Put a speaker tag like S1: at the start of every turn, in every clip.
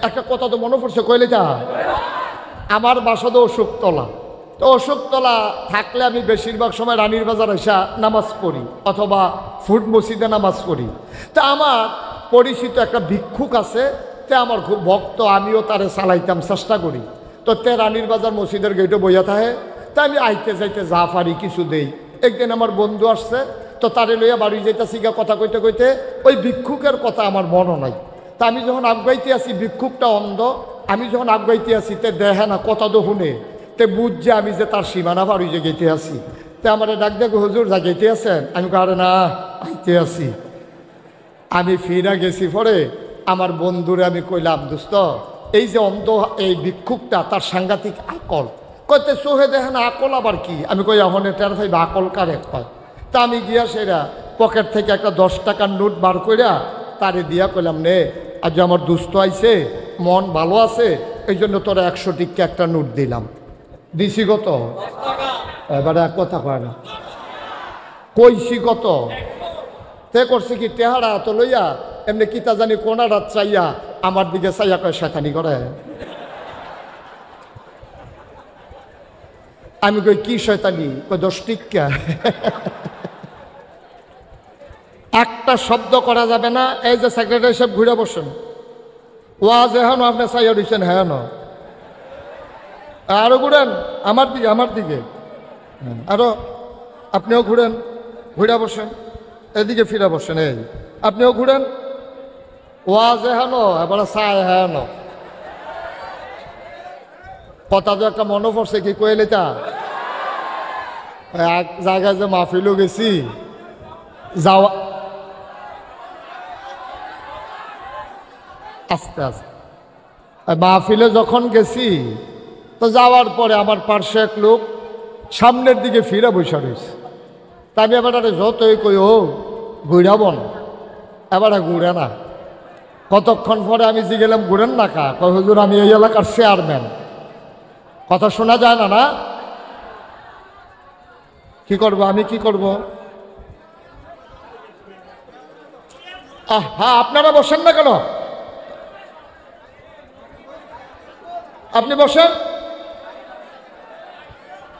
S1: একটা কথা তো মনে পড়ছে, কইলে যা আমার বাসা তো অশোকতলা। তো অশোকতলা থাকলে আমি বেশিরভাগ সময় রানীর বাজার এসা নামাজ পড়ি অথবা ফুড মসজিদে নামাজ পড়ি। তা আমার পরিচিত একটা ভিক্ষুক আছে, তে আমার খুব ভক্ত, আমিও তারে চালাইতাম চেষ্টা করি। তো তে রানীর বাজার মসজিদের গেটে বইয়া থাকে, তা আমি আইতে যাইতে যা পারি কিছু দেই। একদিন আমার বন্ধু আসছে, তো তারে লইয়া বাড়ি যাইতেছি, গা কথা কইতে কইতে ওই ভিক্ষুকের কথা আমার মনও নাই। তা আমি যখন আগাইতে আসি, ভিক্ষুকটা অন্ধ, আমি যখন আগাইতে আসি তে দেখে না, কথা তো শুনে, তে বুঝছে আমি যে তার সীমানা পার হয়ে গেতে আসি। তে আমার ডাক দেখো, হুজুর জাগাইতে আছেন? আমি কারে না, আইতে আসি। আমি ফিরা গেছি, পরে আমার বন্ধুরে আমি কইলাম, দোস্ত এই যে অন্ধ এই ভিক্ষুকটা, তার সাংঘাতিক আকল। কইতে চোহে দেখেন আকল আবার কি? আমি কই এখন এটার ভাই আকল কার এক পায়। তা আমি গিয়া সেরা পকেট থেকে একটা 10 টাকার নোট বার কইরা তারে দিয়া কইলাম, নে আজ আমার দুস্থ আইছে, মন ভালো আছে, এই জন্য তোরা 100 টিকা একটা নোট দিলাম। দিছি কত? এবারে এক কথা কয় না, কইছি কত? তে করছে কি, টেহারা তো লইয়া এমনি কিতা জানি কোনা রাত চাইয়া আমার দিকে চাইয়া কয় শেখানি করে। আমি কই কি শয়তানি? কই 10 টিকা। একটা শব্দ করা যাবে না। এই যে সেক্রেটারি সাহেব ঘুরে বসেন, ওয়াজ এখন আপনি চাইয়া দিচ্ছেন, হ্যাঁ ন আরো ঘুরেন আমার দিকে, আমার দিকে আরো, আপনিও ঘুরেন, ঘুরে বসেন, এদিকে ফিরে বসেন, এই আপনিও ঘুরেন, ওয়াজ এখন এবার চায়, হ্যাঁ ন কথা তো একটা মনে পড়ছে, কি কইলে তা এক জায়গায় যে মাহফিলও গেছি, যাওয়া আস্তে আস্তে মাহফিলে যখন গেছি, তো যাওয়ার পরে আমার পার্শ্বে এক লোক সামনের দিকে ফিরে বসে রয়েছে। তা আমি এবার যতই কই ও ঘুরাবন, এবার ঘুরে না। কতক্ষণ পরে আমি জিগেলাম, ঘুরেন না কা? কই হুজুর আমি এই এলাকার চেয়ারম্যান। কথা শোনা যায় না, না কি করব আমি, কি করব? হ্যাঁ আপনারা বসেন না কেন? আপনি বসেন,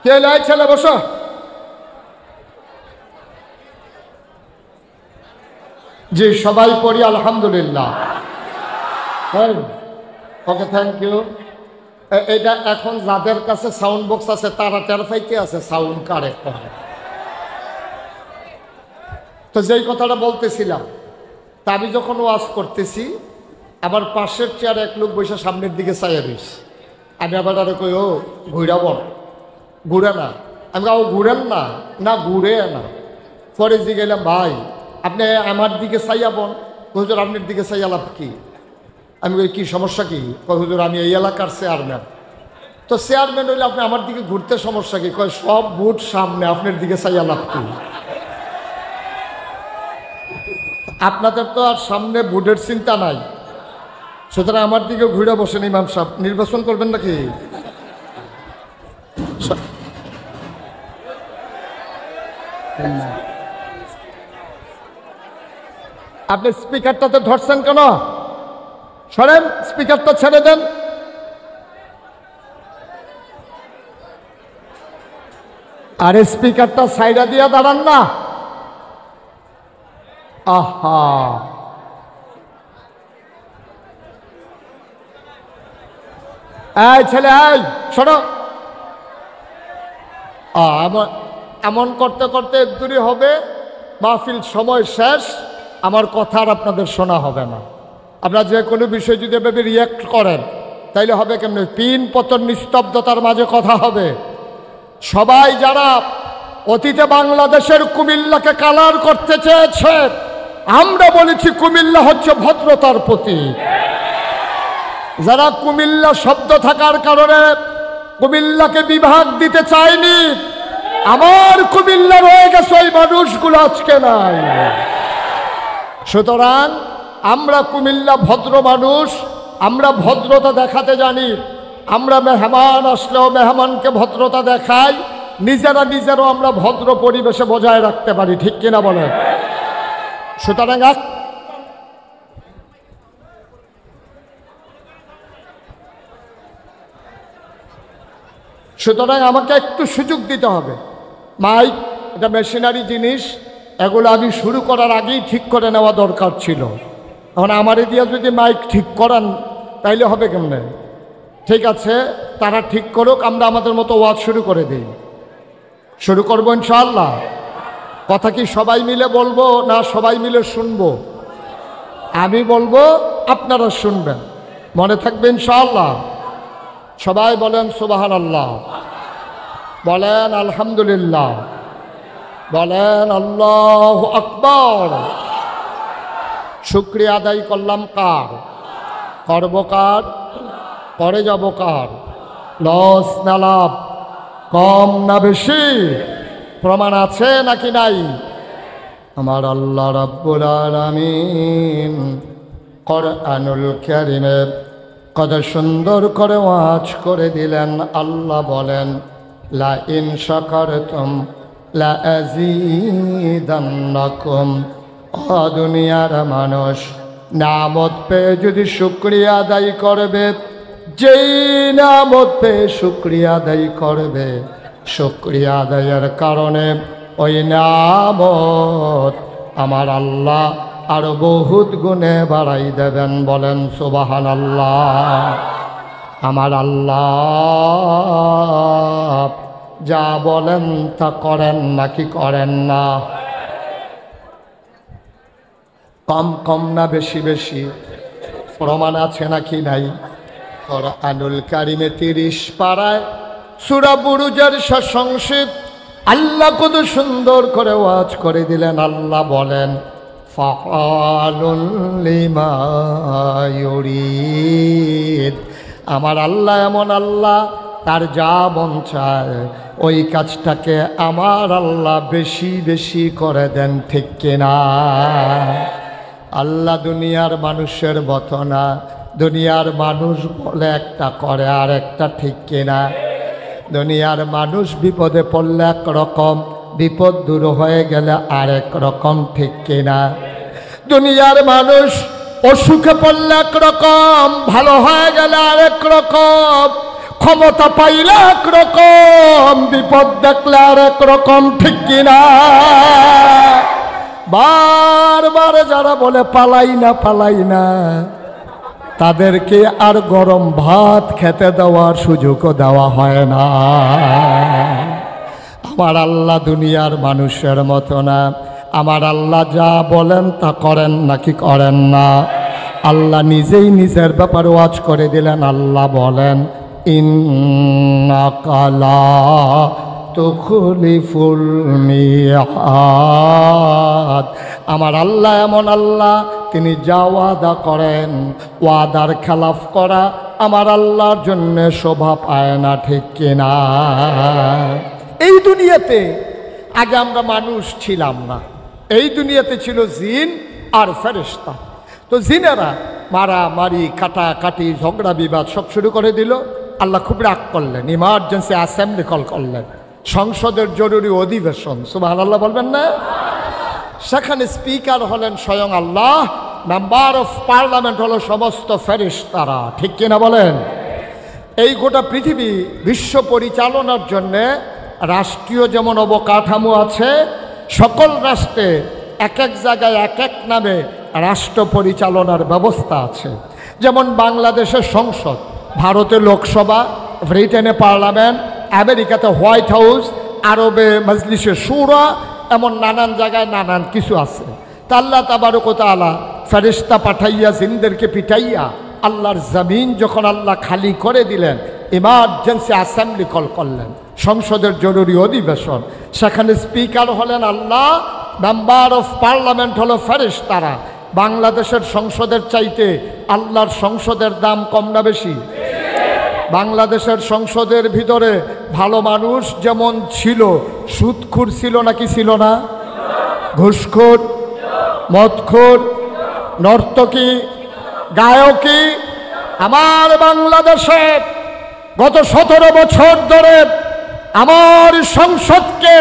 S1: কে লাই ছেলে বসো। জি সবাই পড়ি আলহামদুলিল্লাহ। Okay thank you. এটা এখন যাদের কাছে সাউন্ড বক্স আছে তারা টের পাইতে আছে সাউন্ড কারেক্ট। তো যেই কথাটা বলতেছিলাম, তা আমি যখন ওয়াজ করতেছি, আমার পাশের চেয়ারে এক লোক বসে সামনের দিকে চাইয়া রয়েছে। আমি আবার তারা কই ও ঘুরাবন, ঘুরে না। আমি ও ঘুরেন না, না ঘুরে না। পরে জিগাইলাম, ভাই আপনি আমার দিকে চাইয়াবন? হুজুর আপনার দিকে চাইয়া লাভ কি? আমি কই কি সমস্যা কি? কই হুজুর আমি এই এলাকার চেয়ারম্যান। তো চেয়ারম্যান হইলে আপনি আমার দিকে ঘুরতে সমস্যা কি? কয় সব ভোট সামনে, আপনার দিকে চাইয়া লাভ কি? আপনাদের তো আর সামনে ভোটের চিন্তা নাই, সুতরাং আমার দিকে ঘুরে বসেন। ইমাম সাহেব নির্বাচন করবেন নাকি? আপনি স্পিকারটাতে ধরছেন কেন? সরেন, স্পিকারটা ছেড়ে দেন। আর স্পিকারটা সাইডা দিয়া দাঁড়ান না। আহা এই ছেলে, এই শোনো, এমন করতে করতে দূরে হবে, মাহফিল সময় শেষ, আমার কথা আর আপনাদের শোনা হবে না। আপনারা যে কোনো বিষয় যদি এভাবে রিয়াক্ট করেন তাইলে হবে কেমন? পিন পতন নিস্তব্ধতার মাঝে কথা হবে। সবাই যারা অতীতে বাংলাদেশের কুমিল্লাকে কালার করতে চেয়েছে, আমরা বলেছি কুমিল্লা হচ্ছে ভদ্রতার প্রতীক। যারা কুমিল্লা শব্দ থাকার কারণে কুমিল্লাকে বিভাগ দিতে চায়নি, আমার কুমিল্লা রয়ে গেছে, ওই মানুষগুলো আজকে নাই। সুতরাং আমরা কুমিল্লা ভদ্র মানুষ, আমরা ভদ্রতা দেখাতে জানি। আমরা মেহমান আসলেও মেহমানকে ভদ্রতা দেখাই, নিজেরাও আমরা ভদ্র পরিবেশে বজায় রাখতে পারি, ঠিক কিনা বলেন? সুতরাং সুতরাং আমাকে একটু সুযোগ দিতে হবে। মাইক এটা মেশিনারি জিনিস, এগুলো আমি শুরু করার আগেই ঠিক করে নেওয়া দরকার ছিল। এখন আমারে দিয়ে যদি মাইক ঠিক করান তাইলে হবে কেমনে? ঠিক আছে, তারা ঠিক করুক, আমরা আমাদের মতো ওয়াজ শুরু করে দিই। শুরু করবো ইনশাআল্লাহ। কথা কি সবাই মিলে বলবো না সবাই মিলে শুনবো? আমি বলবো, আপনারা শুনবেন, মনে থাকবে ইনশাআল্লাহ। সবাই বলেন সুবহানাল্লাহ, বলেন আলহামদুলিল্লাহ, বলেন আল্লাহু আকবার। শুকরিয়া আদায় করলাম কার? করব কার? করে যাব কার? লস না লাভ? কম না বেশি? প্রমাণ আছে নাকি নাই? আমার আল্লাহ রাব্বুল আলামিন কোরআনুল কারীমে কত সুন্দর করে ওয়াজ করে দিলেন। আল্লাহ বলেন, লা ইন শাকারতুম লা আযীদান্নাকুম। ও দুনিয়ার মানুষ, নিয়ামত পেয়ে যদি শুকরিয়া আদায় করবে, যেই নিয়ামত পেয়ে শুকরিয়া আদায় করবে, শুকরিয়া আদায়ের কারণে ওই নিয়ামত আমার আল্লাহ আরো বহুত গুণে বাড়াই দেবেন। বলেন সুবহানাল্লাহ। আমার আল্লাহ যা বলেন তা করেন নাকি করেন না? কম কম না বেশি বেশি? প্রমাণ আছে নাকি নাই? কোরআনুল কারীমে 30 পারায় সূরা বুরুজের সংক্ষিপ্ত আল্লাহ কত সুন্দর করে ওয়াজ করে দিলেন। আল্লাহ বলেন, ফাআলুন লিমা ইউরিদ। আমার আল্লাহ এমন আল্লাহ, তার যা মন চায় ওই কাজটাকে আমার আল্লাহ বেশি বেশি করে দেন, ঠিক কিনা? আল্লাহ দুনিয়ার মানুষের মতো না। দুনিয়ার মানুষ বলে একটা করে আর একটা, ঠিক কিনা? দুনিয়ার মানুষ বিপদে পড়লে একরকম, বিপদ দূর হয়ে গেলে আরেক রকম, ঠিক কিনা? দুনিয়ার মানুষ অসুখে পড়লে একরকম, ভালো হয়ে গেলে আরেক রকম, ক্ষমতা পাইলে একরকম, বিপদ দেখলে আরেক রকম, ঠিক কিনা? বারবার যারা বলে পালাই না পালাই না, তাদেরকে আর গরম ভাত খেতে দেওয়ার সুযোগও দেওয়া হয় না। আমার আল্লাহ দুনিয়ার মানুষের মতো না। আমার আল্লাহ যা বলেন তা করেন নাকি করেন না? আল্লাহ নিজেই নিজের ব্যাপারে ওয়াজ করে দিলেন। আল্লাহ বলেন, ইন্নাকা লা তুখলিফুল মিআদ। আমার আল্লাহ এমন আল্লাহ, তিনি যা ওয়াদা করেন, ওয়াদার খেলাফ করা আমার আল্লাহর জন্য শোভা পায় না, ঠিক কিনা? এই দুনিয়াতে আগে আমরা মানুষ ছিলাম না, এই দুনিয়াতে ছিল জিন আর ফেরেশতা। তো জিনেরা মারামারি, কাটাকাটি, ঝগড়া বিবাদ সব শুরু করে দিল। আল্লাহ খুব রাগ করলেন, ইমার্জেন্সি অ্যাসেম্বলি কল করলেন, সংসদের জরুরি অধিবেশন। সুবহানাল্লাহ বলবেন না? সেখানে স্পিকার হলেন স্বয়ং আল্লাহ, মেম্বার অফ পার্লামেন্ট হলো সমস্ত ফেরেশতারা, ঠিক কিনা বলেন? এই গোটা পৃথিবী বিশ্ব পরিচালনার জন্যে রাষ্ট্রীয় যেমন অবকাঠামো আছে, সকল রাষ্ট্রে এক এক জায়গায় এক এক নামে রাষ্ট্র পরিচালনার ব্যবস্থা আছে। যেমন বাংলাদেশের সংসদ, ভারতে লোকসভা, ব্রিটেনে পার্লামেন্ট, আমেরিকাতে হোয়াইট হাউস, আরবে মজলিসে শুরা, এমন নানান জায়গায় নানান কিছু আছে। তা আল্লাহ তাবারক ওয়া তাআলা ফেরেশতা পাঠাইয়া জিনদেরকে পিটাইয়া আল্লাহর জমিন যখন আল্লাহ খালি করে দিলেন, ইমার্জেন্সি অ্যাসেম্বলি কল করলেন, সংসদের জরুরি অধিবেশন। সেখানে স্পিকার হলেন আল্লাহ, মেম্বার অফ পার্লামেন্ট হলো ফেরেশতারা। বাংলাদেশের সংসদের চাইতে আল্লাহর সংসদের দাম কম না বেশি? বাংলাদেশের সংসদের ভিতরে ভালো মানুষ যেমন ছিল, সুদখোর ছিল নাকি ছিল না? ঘুষখোর, মদখোর, নর্তকী, গায়কী। আমার বাংলাদেশে গত 17 বছর ধরে আমার সংসদকে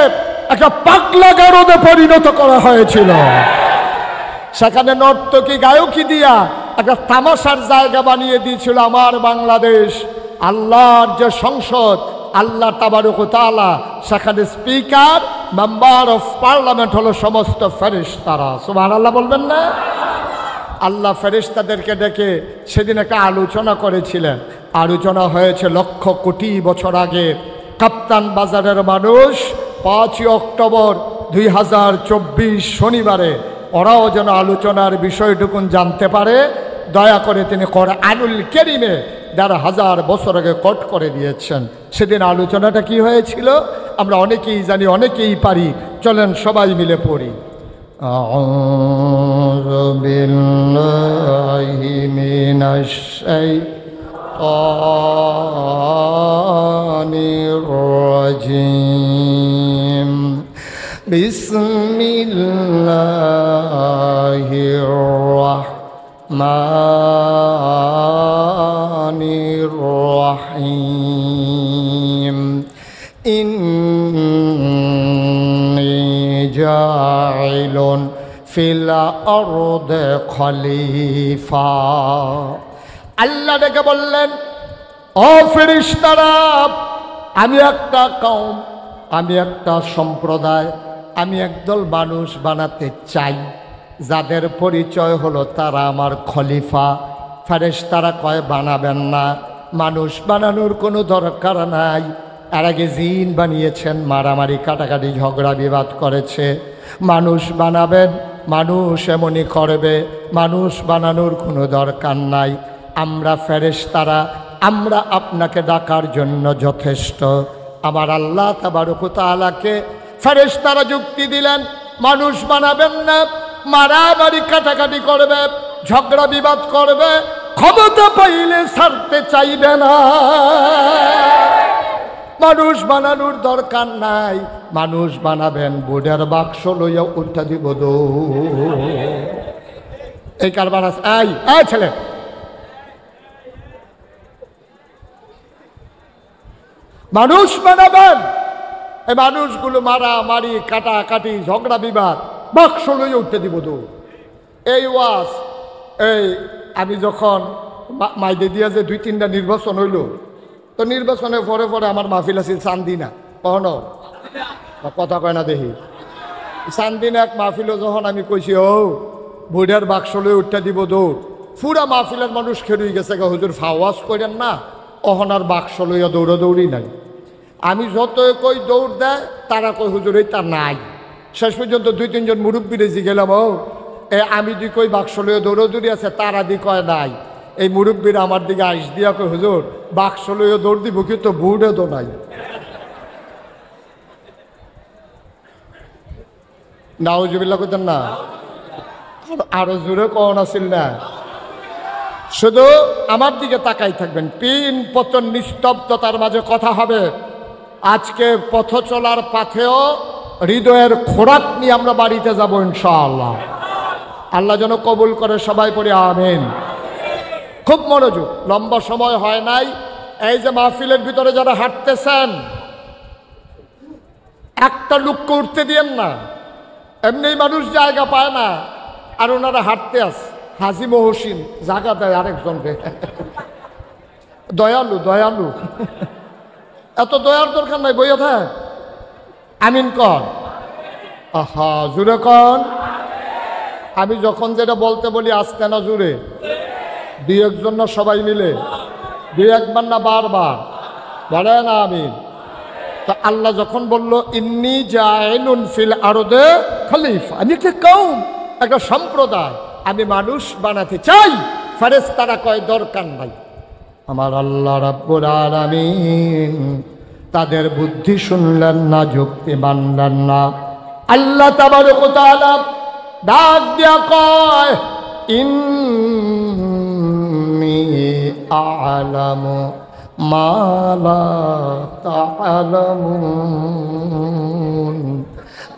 S1: একটা পাগলা গারদে পরিণত করা হয়েছিল। সেখানে নর্তকী, গায়কী দিয়া একটা তামাশার জায়গা বানিয়ে দিয়েছিল আমার বাংলাদেশ। আল্লাহর যে সংসদ, আল্লাহ তাবারক ওয়া তাআলা, সেখানে স্পিকার, মেম্বার অফ পার্লামেন্ট হলো সমস্ত ফেরেশতারা। সুবহানাল্লাহ বলবেন না? আল্লাহ ফেরেশতাদেরকে ডেকে সেদিন একটা আলোচনা করেছিলেন। আলোচনা হয়েছে লক্ষ কোটি বছর আগে। কাপ্তান বাজারের মানুষ 5 অক্টোবর 2024 শনিবারে ওরাও যেন আলোচনার বিষয়টুকুন জানতে পারে, দয়া করে তিনি কোরআনুল কারীমে ১,৫০০ বছর আগে কোট করে দিয়েছেন। সেদিন আলোচনাটা কি হয়েছিল আমরা অনেকেই জানি, অনেকেই পারি। চলেন সবাই মিলে পড়ি। আউযু বিল্লাহি মিনাশ শাইতানির রাজীম। বিসমিল্লাহির রাহমানির রাহিম। ইন্নী জাইলুন ফিল আরদি খলিফা। আল্লাহ ডেকে বললেন, ও ফেরেশতারা, আমি একটা কওম, আমি একটা সম্প্রদায়, আমি একদল মানুষ বানাতে চাই যাদের পরিচয় হলো তারা আমার খলিফা। ফেরেশতারা কয় বানাবেন না, মানুষ বানানোর কোনো দরকার নাই। এর আগে জিন বানিয়েছেন, মারামারি কাটাকাটি ঝগড়া বিবাদ করেছে। মানুষ বানাবেন, মানুষ এমনই করবে, মানুষ বানানোর কোনো দরকার নাই। আমরা ফেরেশতারা, আমরা আপনাকে ডাকার জন্য যথেষ্ট। আমার আল্লাহ তাবারক ওয়া তাআলাকে ফেরেশতারা যুক্তি দিলেন, মানুষ বানাবেন না, মারামারি কাটাকাটি করবে, ঝগড়া বিবাদ করবে, ক্ষমতা পাইলে ছাড়তে চাইবে না। মানুষ বানানোর দরকার নাই, মানুষ বানাবেন, বুড়ের বাক্স লইয়া উঠা দিব দো। এই কারবার আছে। এই ছেলে, মানুষ বানাবেন, এই মানুষগুলো মারামারি কাটাকাটি ঝগড়া বিবাদ বাক্স লইয়া উঠতে দিব তো। এই ওয়াজ, এই আমি যখন মাইদে দিয়া যে 2-3টা নির্বাচন হইল, তো নির্বাচনের পরে পরে আমার মাহফিল আছিল চান্দিনা। কখনো কথা কয় না দেখি, চান্দিনা এক মাহফিল যখন আমি কইছি ও বুড়ার বাক্স লইয়া উঠতে দিব দৌড়, পুরা মাহফিলের মানুষ খেরুই গেছে, হুজুর ফাওয়াজ করেন না, অহনার বাক্স লইয়া দৌড়াদৌড়ি নাই। আমি যতই কই দৌড় দেয়, তারা কই হুজুর এইটা নাই। শেষ পর্যন্ত 2-3 মুরব্বী রেজি গেলাম, ও আমি দি কই বাক্স লইয়া দৌড়াদৌড়ি আছে, তারা দি কয় নাই। এই মুরব্বীরা আমার দিকে আইস দিয়া কই হুজুর বাক্স লইয়া দৌড় দিব, কিন্তু বুড়ে তো নাই। নাউজুবিল্লাহ কইতেন না, আরো জোরে কন আছিল না। শুধু আমার দিকে তাকাই থাকবেন, পিন পতন নিস্তব্ধতার মাঝে কথা হবে। আজকে পথ চলার পথেও হৃদয়ের খোরাক নিয়ে আমরা বাড়িতে যাব ইনশাআল্লাহ। আল্লাহ যেন কবুল করে, সবাই পড়ে আমিন। খুব মনোযোগ, লম্বা সময় হয় নাই। এই যে মাহফিলের ভিতরে যারা হাঁটতেছেন, একটা লোককে উঠতে দিয়েন না, এমনি মানুষ জায়গা পায় না, আর ওনারা হাঁটতে আস। হাজি মহসিন জায়গা দেয় আরেকজনকে, দয়ালু দয়ালু, এত দয়ার দরকার নাই, বইয়া থাক। আমিন কন, আহা জুড়ে কন। আমি যখন যেটা বলতে বলি আসতে না জুড়ে, 2-1 না সবাই মিলে, 2-1 না বারবার বলে না আমিন। তো আল্লাহ যখন বলল ইন্নী জাইলুন ফিল আরদে খলিফা, আমি একটা কওম, একটা সম্প্রদায়, আমি মানুষ বানাতে চাই, ফেরেশতারা কয় দরকার নাই। আমার আল্লাহ রাব্বুল আলামিন তাদের বুদ্ধি শুনলেন না, যুক্তি মানলেন না। আল্লাহ তাবারক ওয়া তাআলা ডাক দিয়া কয় ইন্নী আ'লামু মা লা তা'লামুন,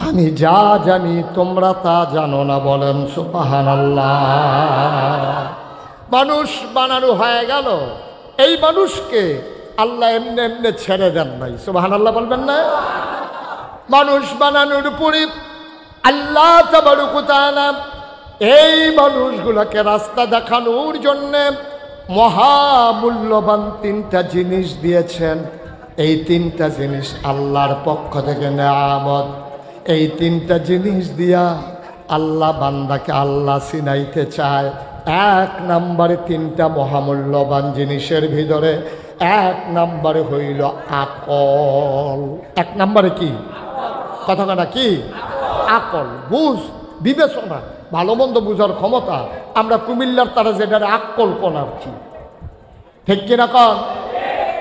S1: আমি যা জানি তোমরা তা জানো না। বলেন সুবহানাল্লাহ। মানুষ বানানো হয়ে গেল, এই মানুষকে আল্লাহ এমনি এমনি ছেড়ে দেন নাই। সুবহানাল্লাহ বলবেন না? মানুষ বানানোর উপরে আল্লাহ তাবারক ওয়া তাআলা এই মানুষগুলোকে রাস্তা দেখানোর জন্যে মহামূল্যবান 3টা জিনিস দিয়েছেন। এই তিনটা জিনিস আল্লাহর পক্ষ থেকে নেয়ামত। এই তিনটা জিনিস দিয়া আল্লাহ বান্দাকে আল্লাহ চিনাইতে চায়। এক নম্বরে তিনটা মহামূল্যবান জিনিসের ভিতরে এক নম্বরে হইল আকল। এক নম্বরে কি কথা কি? আকল, বুঝ, বিবেচনা, ভালো মন্দ বুঝার ক্ষমতা। আমরা কুমিল্লার তারা যেটার আকল কোন আর কি, ঠিক কিনা কন?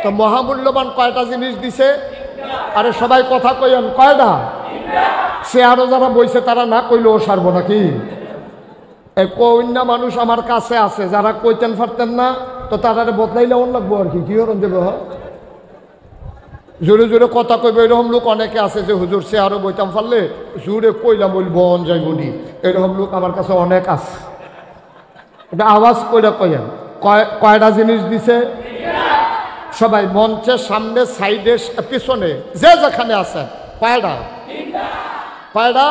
S1: তো মহামূল্যবান কয়টা জিনিস দিছে? আরে সবাই কথা কইন, কয়টা? সে আরো যারা বইছে তারা না কইলেও সারবো নাকি? এই কন্যা মানুষ আমার কাছে আছে, যারা কইতেন পারতেন না তো তারা বদলাইলে অন লাগবো আর কি। কি হরণ দেবে? জোরে জোরে কথা কইবে এরকম লোক অনেকে আছে যে হুজুর সে আরো বইতাম পারলে জোরে কইলাম বল বন যাইবনি, এরকম লোক আমার কাছে অনেক আছে। এটা আওয়াজ কইরা কইেন কয়টা জিনিস দিছে? সবাই মঞ্চের সামনে, সাইডে, পিছনে, যে যেখানে আছেন কয়টা? কয়টা?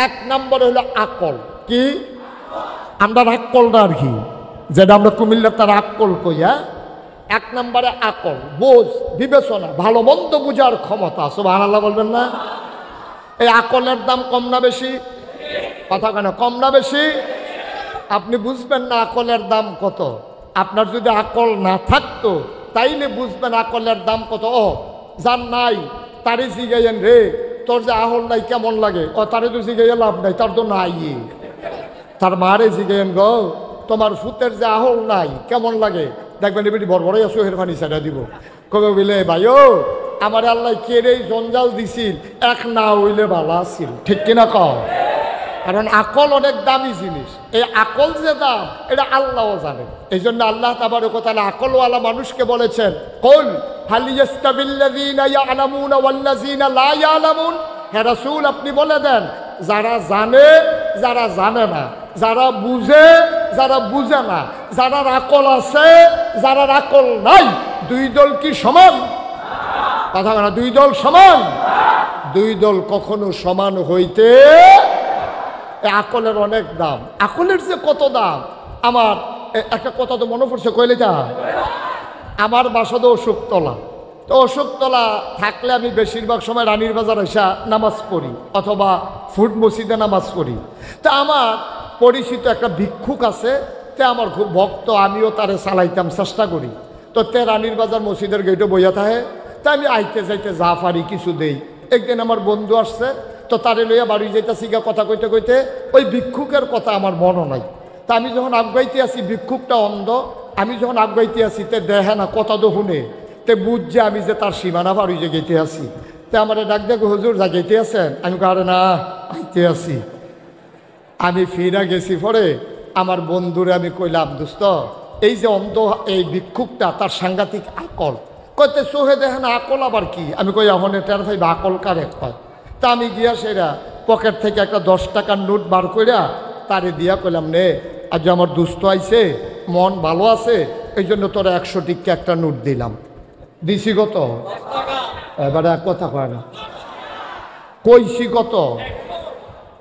S1: এক নম্বর হলো আকল। কি? আমরা আকলটা আর কি, যেটা আমরা কুমিল্লার তার আকল কইয়া। এক নম্বরে আকল, বোঝ, বিবেচনা, ভালো মন্দ বুঝার ক্ষমতা। সুবহানাল্লাহ বলবেন না? এই আকলের দাম কম না বেশি? কথা কেন? কম না বেশি? আপনি বুঝবেন না আকলের দাম কত। আপনার যদি আকল না থাকতো তাইলে বুঝবেন আকলের দাম কত। ও যার নাই তারে জিগাইয়েন, রে তোর যে আহল নাই কেমন লাগে? ও তারে তো জিগাইয়া লাভ নাই, তার তো নাই। তার মারে জিগাইয়েন, গো তোমার ফুতের যে আহল নাই কেমন লাগে? দেখবেন এবারে বড় বড়ই আসো হের পানি ছেড়া দিব। কবে বলে ভাইও আমার আল্লাহ কেড়ে জঞ্জাল দিছিল, এক না হইলে ভালো আছিল, ঠিক কিনা কও? কারণ আকল অনেক দামি জিনিস। এই আকল যে দাম এটা আল্লাহও জানেন। এই জন্য আল্লাহ তাবারক ওয়া তাআলা আকলওয়ালা মানুষকে বলেছেন, কুল হাল ইয়াস্তাবিল্লাযীনা ইয়ালামুনা ওয়াল্লাযীনা লা ইয়ালামুন। হে রাসূল আপনি বলে দেন, যারা জানে যারা জানে না, যারা বুঝে যারা বুঝে না, যারা আকল আছে যারা আকল নাই, দুই দল কি সমান? কথা না, দুই দল সমান? দুই দল কখনো সমান হইতে। আকলের অনেক দাম। আকলের যে কত দাম, আমার একটা কথা তো মনে পড়ছে, কইলে যা। আমার বাসা তো অশোকতলা। তো অশোকতলা থাকলে আমি বেশিরভাগ সময় রানীর বাজার এসে নামাজ পড়ি অথবা ফুড মসজিদে নামাজ পড়ি। তা আমার পরিচিত একটা ভিক্ষুক আছে, তে আমার খুব ভক্ত, আমিও তারে চালাইতাম চেষ্টা করি। তো তে রানীর বাজার মসজিদের গেটে বইয়া থাকে। তা আমি আইতে যাইতে যা পারি কিছু দেই। একদিন আমার বন্ধু আসছে, তো তারে লইয়া বাড়ি যাইতেছি, কথা কইতে কইতে ওই ভিক্ষুকের কথা আমার মনও নাই। তা আমি যখন আগাইতে আসি, ভিক্ষুকটা অন্ধ, আমি যখন আগাইতে আসি তে দেখে না, কথা তো শুনে, তে বুঝছে আমি যে তার সীমানা বাড়ি যে গেতে আসি। তে আমার ডাক দেখো, হুজুর জাগাইতে আছেন? আমি কারে না আইতে আসি। আমি ফিরা গেছি পরে আমার বন্ধুরে আমি কইলাম, দোস্ত এই যে অন্ধ এই ভিক্ষুকটা তার সাংঘাতিক আকল। কইতে চোহে দেখেন আকল আবার কি? আমি কই এখন এটার ভাই আকল কারে কয়? তা আমি গিয়া সেরা পকেট থেকে একটা 10 টাকার নোট বার কইরা তারে দিয়া কইলাম, নে আজ আমার দুস্থ আইছে, মন ভালো আছে, এই জন্য তোরা 100 টিকা একটা নোট দিলাম। দিছি কত? এবারে কথা কয় না, কইছি কত?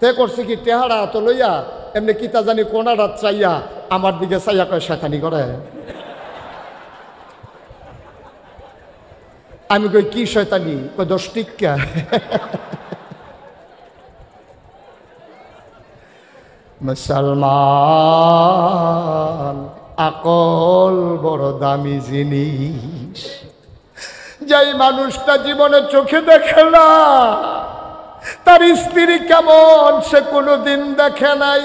S1: তে করছে কি টেহারা তো লইয়া এমনি কিতা জানি কোনা রাত চাইয়া আমার দিকে চাইয়া কয় শয়তানি করে। আমি কই কি শয়তানি? কই 10 টিকা। মুসলমান, আকল বড় দামি জিনিস। যেই মানুষটা জীবনে চোখে দেখে না, তার স্ত্রী কেমন সে কোনোদিন দেখে নাই,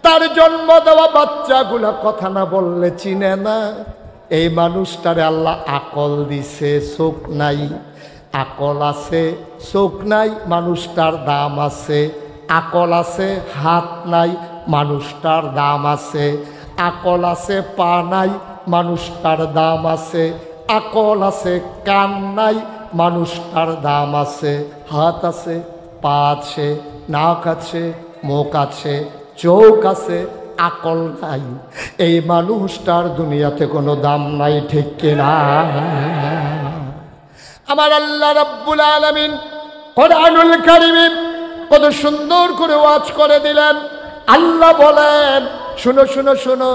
S1: তার জন্ম দেওয়া বাচ্চাগুলা কথা না বললে চিনে না, এই মানুষটারে আল্লাহ আকল দিছে, চোখ নাই। আকল আছে, চোখ নাই, মানুষটার দাম আছে। আকল আছে, হাত নাই, মানুষটার দাম আছে। আকল আছে, পা নাই, মানুষটার দাম আছে। আকল আছে, কান নাই, মানুষটার দাম আছে। হাত আছে, পা আছে, নাক আছে, মুখ আছে, চোখ আছে, আকল নাই, এই মানুষটার দুনিয়াতে কোনো দাম নাই, ঠিক কিনা? আমার আল্লাহ রাব্বুল আলামিন কোরআনুল কারীমে কত সুন্দর করে ওয়াজ করে দিলেন। আল্লাহ বলেন, শুনো শুনো শুনো,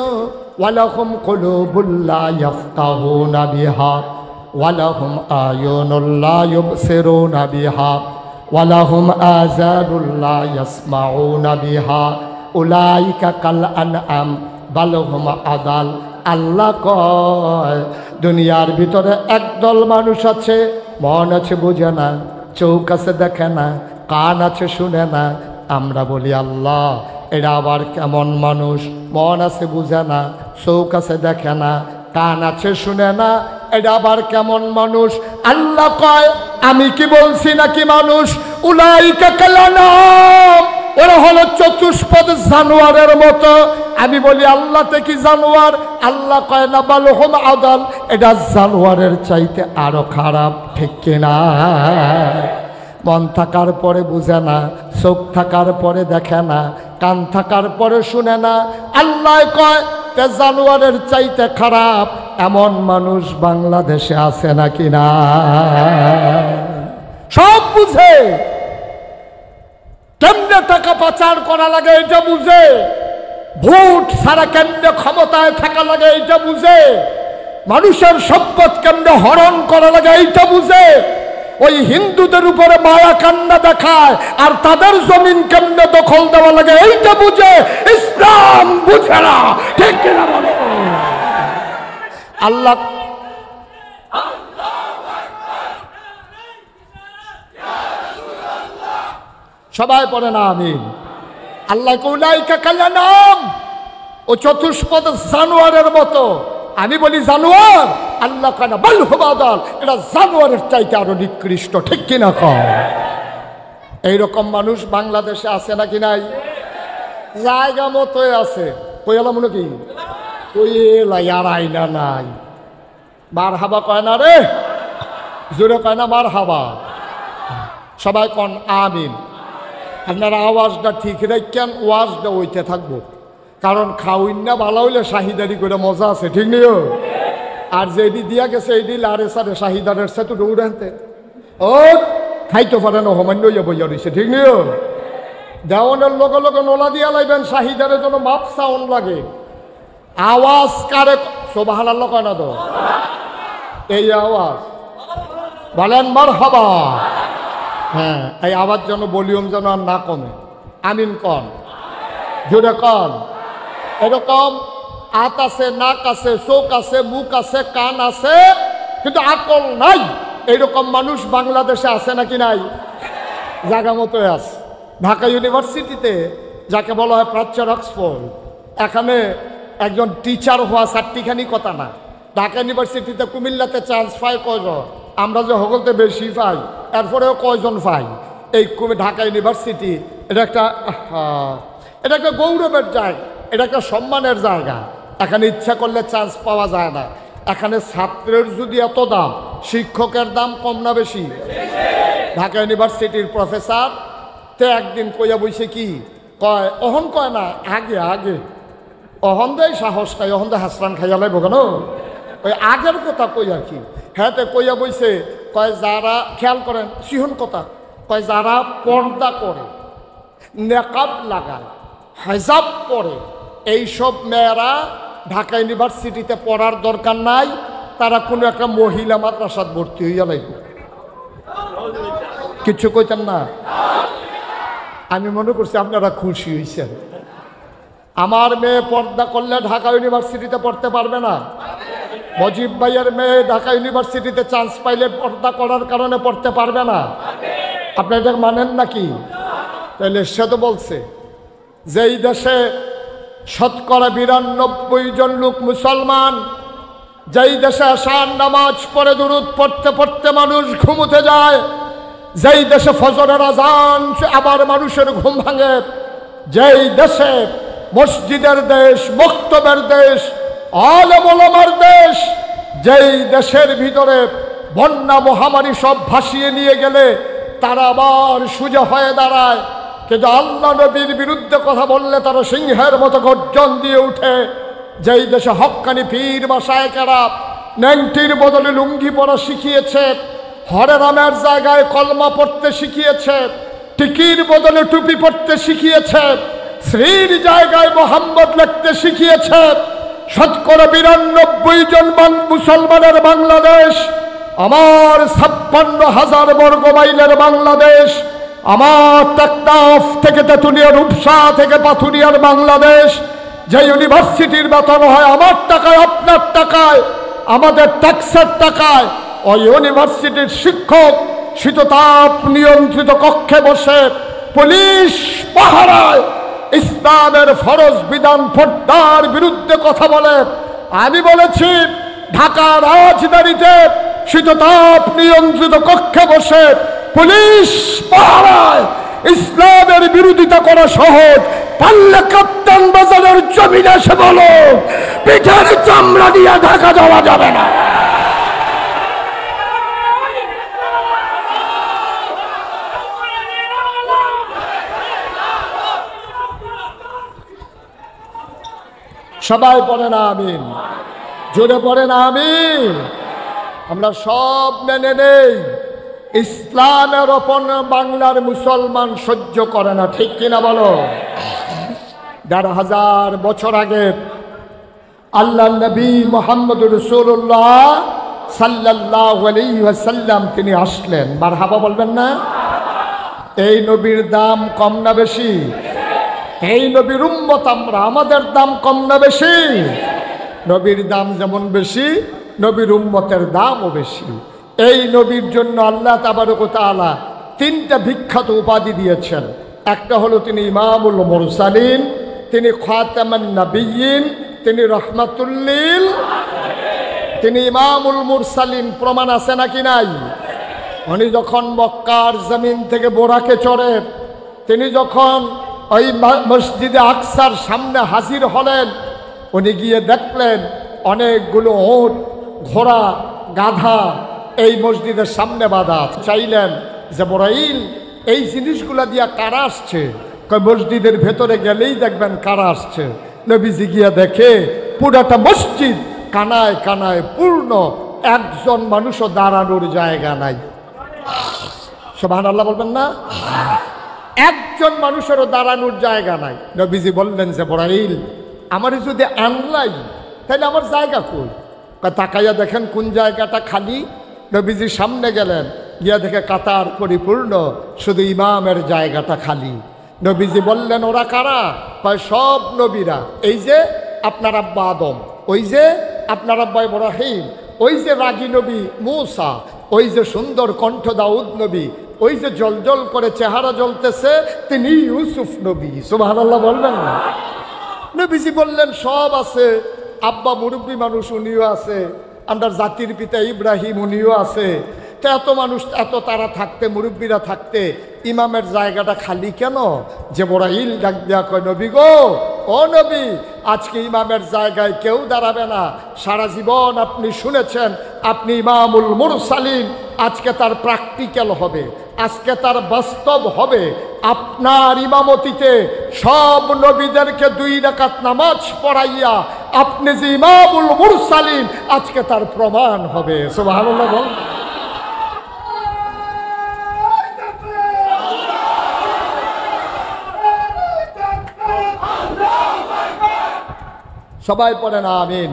S1: ওয়ালাহুম কুলুবুল লা ইয়াফকাহুনা বিহা, ওয়ালাহুম আয়ুনুল লা ইউবসিরুনা বিহা ওয়ালাহুম আযানুল লা ইয়াসমাউনা বিহা উলাইকা কাল আনআম বাল হুম আদাল। আল্লাহ কয় দুনিয়ার ভিতরে একদল মানুষ আছে, মন আছে বুঝে না, চোখ আছে দেখে না, কান আছে শুনে না। আমরা বলি আল্লাহ এরা আবার কেমন মানুষ? মন আছে বুঝে না, চোখ আছে দেখে না, কান আছে শুনে না, এটা আবার কেমন মানুষ? আল্লাহ কয় আমি কি বলছি নাকি মানুষ? উলাইকা কাল আনআম, ওরা হলো চতুষ্পদ জানোয়ারের মতো। আমি বলি আল্লাহ তে কি জানোয়ার? আল্লাহ কয় না বাল হুম আদাল, এটা জানোয়ারের চাইতে আরো খারাপ। ঠিক কিনা? মন থাকার পরে বুঝে না, চোখ থাকার পরে দেখে না, কান থাকার পরে শুনে না। আল্লাহ কয় তে জানোয়ারের চাইতে খারাপ এমন মানুষ বাংলাদেশে আছে নাকি না? সব বুঝে, কেমনে টাকা পাচার করা লাগে এটা বুঝে, ভোট ছাড়া কেমনে ক্ষমতায় থাকা লাগে এইটা বুঝে, মানুষের সম্পদ কেমনে হরণ করা লাগে এইটা বুঝে, ওই হিন্দুদের উপরে মায়া কান্না দেখায় আর তাদের জমিন কেমনে দখল দেওয়া লাগে এইটা বুঝে। ইসলাম বুঝে না। ঠিক কিনা বলো? আল্লাহ সবাই পড়ে না আমিন। আল্লাহ উলাইকা কাল আনআম, ও চতুষ্পদ জানোয়ারের মতো। আমি বলি জানোয়ার? আল্লাহ কানা বাল হুম আদাল, এটা জানোয়ারের চাইতে আরো নিকৃষ্ট। ঠিক কিনা কও? এইরকম মানুষ বাংলাদেশে আছে নাকি নাই? জায়গা মতোই আছে। কইলা মনে কি কইলা আর আইনা নাই। মার হাবা কয় না রে, জোরে কয় না মার হাবা। সবাই কন আমিন। আপনারা আওয়াজটা ঠিক রাখেন, ওয়াজটা ওইতে থাকবো, কারণ খাওয়াইন না ভালো হইলে শাহিদারি করে মজা আছে। ঠিক নিও? আর যেটি দিয়া গেছে এইটি লারে সারে শাহিদারের সাথে দৌড় আনতে ও খাইতে পারে না, হমান্য বইয়া রয়েছে। ঠিক নিও? দেওয়ানের লগে লগে নোলা দিয়া লাইবেন, শাহিদারের জন্য মাপ সাউন্ড লাগে। আওয়াজ কারে সুবহানাল্লাহ কয় না তো? এই আওয়াজ বলেন মারহাবা। হ্যাঁ, এই আওয়াজ যেন ভলিউম যেন আর না কমে। আমিন কন, জোরে কন। এরকম হাত আছে, নাক আছে, চোখ আছে, মুখ আছে, কান আছে, কিন্তু আকল নাই। এইরকম মানুষ বাংলাদেশে আছে নাকি নাই? জায়গা মতোই আছে। ঢাকা ইউনিভার্সিটিতে যাকে বলা হয় প্রাচ্য অক্সফোর্ড, এখানে একজন টিচার হওয়া চারটিখানি কথা না। ঢাকা ইউনিভার্সিটিতে কুমিল্লাতে চান্স পায় কয়জন? আমরা যে হগলতে বেশি পাই, এরপরেও কয়জন পাই? এই ঢাকা ইউনিভার্সিটি এটা একটা গৌরবের জায়গা, এটা একটা সম্মানের জায়গা। এখানে ইচ্ছা করলে চান্স পাওয়া যায় না। এখানে ছাত্রের যদি এত দাম, শিক্ষকের দাম কম না বেশি? ঢাকা ইউনিভার্সিটির প্রফেসর তে একদিন কইয়া বইছে কি কয়, অহন কয় না আগে আগে, অহন দেয় সাহস খাই, অহন দেয় হাসরান খাইয়া লাগবো কেন? ওই আগের কথা কই আর কি। হ্যাঁ, তে কইয়া বইছে কয় যারা, খেয়াল করেন সিহন কথা, কয় যারা পর্দা করে, নেকাব লাগায়, হেজাব পরে, এইসব মেয়েরা ঢাকা ইউনিভার্সিটিতে পড়ার দরকার নাই, তারা কোনো একটা মহিলা মাদ্রাসাত ভর্তি হইয়া লাগবে। কিছু কইতেন না? আমি মনে করছি আপনারা খুশি হয়েছেন। আমার মেয়ে পর্দা করলে ঢাকা ইউনিভার্সিটিতে পড়তে পারবে না। মজিব ভাইয়ের মেয়ে ঢাকা ইউনিভার্সিটিতে চান্স পাইলে পর্দা করার কারণে পড়তে পারবে না। আপনি এটা মানেন নাকি? তাহলে সে তো বলছে যেই দেশে শতকরা ৯২ জন লোক মুসলমান, যেই দেশে আসার নামাজ পড়ে দুরূদ পড়তে পড়তে মানুষ ঘুমোতে যায়, যেই দেশে ফজরের আজান আবার মানুষের ঘুম ভাঙে, যেই দেশে মসজিদের দেশ, মক্তবের দেশ, আলেম ওলামার দেশ, যেই দেশের ভিতরে বন্যা মহামারী সব ভাসিয়ে নিয়ে গেলে তারা আবার সোজা হয়ে দাঁড়ায়, কিন্তু আল্লাহ নবীর বিরুদ্ধে কথা বললে তারা সিংহের মতো গর্জন দিয়ে উঠে, যেই দেশে হক্কানি পীর মাশায়েখেরা ন্যাংটির বদলে লুঙ্গি পরা শিখিয়েছে, হরে রামের জায়গায় কলমা পড়তে শিখিয়েছে, টিকির বদলে টুপি পড়তে শিখিয়েছে, শ্রীর জায়গায় মোহাম্মদ লিখতে শিখিয়েছে, শতকরা ৯২ জন মুসলমানের বাংলাদেশ আমার 56,000 বর্গ মাইলের বাংলাদেশ, আমার টেকনাফ থেকে তেঁতুলিয়া, রূপসা থেকে পাথুরিয়ার বাংলাদেশ, যে ইউনিভার্সিটির বেতন হয় আমার টাকায়, আপনার টাকায়, আমাদের ট্যাক্সের টাকায়, ওই ইউনিভার্সিটির শিক্ষক শীততাপ নিয়ন্ত্রিত কক্ষে বসে পুলিশ পাহারায় ইসলামের ফরজ বিধান পর্দার বিরুদ্ধে কথা বলে। আমি বলেছি ঢাকা রাজধানীতে শীততাপ নিয়ন্ত্রিত কক্ষে বসে পুলিশ পাহারায় ইসলামের বিরোধিতা করা সহজ, পারলে কাপ্তান বাজারের জমিনে এসে বলো পিঠের চামড়া দিয়ে ঢাকা যাওয়া যাবে না। সবাই পড়েন আমিন, জোরে পড়েন আমিন। আমরা সব মেনে নেই, ইসলামের ওপর বাংলার মুসলমান সহ্য করে না, ঠিক কিনা বলো? ১,৫০০ বছর আগে আল্লাহ নবী মুহাম্মদ রাসূলুল্লাহ সাল্লাল্লাহু আলাইহি ওয়াসাল্লাম তিনি আসলেন। মারহাবা বলবেন না? এই নবীর দাম কম না বেশি? এই নবীর উম্মত আমরা, আমাদের দাম কম না বেশি? নবীর দাম যেমন বেশি, নবীর উম্মতের দামও বেশি। এই নবীর জন্য আল্লাহ তাবারক ওয়া তাআলা 3টা বিখ্যাত উপাধি দিয়েছেন। একটা হলো তিনি ইমামুল মুরসালিন, তিনি খাতামান নবিয়্যিন, তিনি রাহমাতুল লিল, তিনি ইমামুল মুরসালিন। প্রমাণ আছে নাকি নাই? উনি যখন মক্কার জমিন থেকে বোরাকে চড়ে, তিনি যখন ওই মসজিদে আকসার সামনে হাজির হলেন, উনি গিয়ে দেখলেন অনেকগুলো ওট, ঘোড়া, গাধা এই মসজিদের সামনে বাঁধা। চাইলেন যে জিবরাইল এই জিনিসগুলা দিয়া কারা আসছে? মসজিদের ভেতরে গেলেই দেখবেন কারা আসছে। নবীজি গিয়া দেখে পুরাটা মসজিদ কানায় কানায় পূর্ণ, একজন মানুষও দাঁড়ানোর জায়গা নাই। সুবহানাল্লাহ বলবেন না? একজন মানুষেরও দাঁড়ানোর জায়গা নাই। নবীজি বললেন যে জিবরাইল আমার যদি আনলাই তাহলে আমার জায়গা কই? তাকাইয়া দেখেন কোন জায়গাটা খালি। নবীজি সামনে গেলেন, গিয়া দেখে কাতার পরিপূর্ণ, শুধু ইমামের জায়গাটা খালি। নবীজি বললেন ওরা কারা? কয় সব নবীরা। এই যে আপনার আব্বা আদম, ওই যে আপনার আব্বা ইব্রাহিম, ওই যে রাগী নবী মূসা, ওই যে সুন্দর কণ্ঠ দাউদ নবী, ওই যে জলজল করে চেহারা জ্বলতেছে তিনি ইউসুফ নবী। সুবহানাল্লাহ বলবেন না? নবীজি বললেন সব আছে। আব্বা মুরব্বী মানুষ, উনিও আছে। আমরা জাতির পিতা ইব্রাহিম, উনিও আছে। তো এত মানুষ, এত তারা থাকতে, মুরব্বীরা থাকতে ইমামের জায়গাটা খালি কেন? যে জিবরাইল ডাক দেয়া কয় নবী গো, ও নবী, আজকে ইমামের জায়গায় কেউ দাঁড়াবে না। সারা জীবন আপনি শুনেছেন আপনি ইমামুল মুরসালিন, আজকে তার প্র্যাকটিক্যাল হবে, আজকে তার বাস্তব হবে। আপনার ইমামতিতে সব নবীদেরকে 2 রাকাত নামাজ পড়াইয়া আপনি যে ইমামুল মুরসালিন, আজকে তার প্রমাণ হবে। সুবহানাল্লাহ বল। সবাই পড়েন আমিন,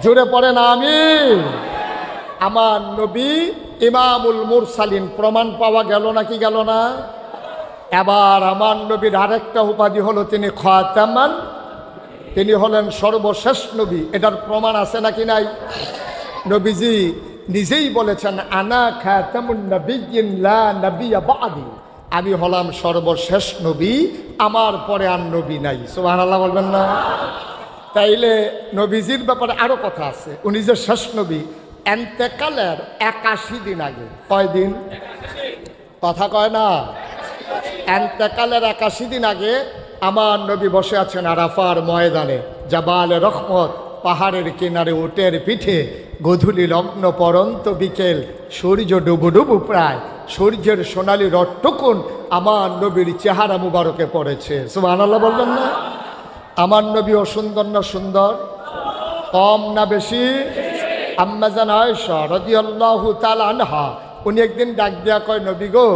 S1: জোরে পড়েন আমিন। আমার নবী ইমামুল মুরসালিন, প্রমাণ পাওয়া গেল নাকি গেল না? এবার আমার নবীর আরেকটা উপাধি হলো তিনি খাতামান, তিনি হলেন সর্বশেষ নবী। এটার প্রমাণ আছে নাকি নাই? নবীজি নিজেই বলেছেন আনা খাতামুন নবিয়্যিন লা নবিয়্যা বাদি, আমি হলাম সর্বশেষ নবী, আমার পরে আর নবী নাই। সুবহানাল্লাহ বলবেন না? তাইলে নবীজির ব্যাপারে আরো কথা আছে। উনি যে শেষ নবী, এন্তেকালের 81 দিন আগে, কয় দিন? কথা কয় না? এন্তেকালের 81 দিন আগে আমার নবী বসে আছেন আরাফার ময়দানে, জাবালে রহমত, পাহাড়ের কিনারে উটের পিঠে, গধূলি লগ্ন পরন্ত বিকেল, সূর্য ডুবু ডুবু প্রায়, সূর্যের সোনালি রটটুকুন আমার নবীর চেহারা মুবারকে পড়েছে। সুবহানাল্লাহ বলবেন না? আমার নবীও সুন্দর না সুন্দর? কম না বেশি? আম্মাজান আয়েশা রাদিয়াল্লাহু তাআলা আনহা, উনি একদিন ডাক দিয়া কয় নবী গো,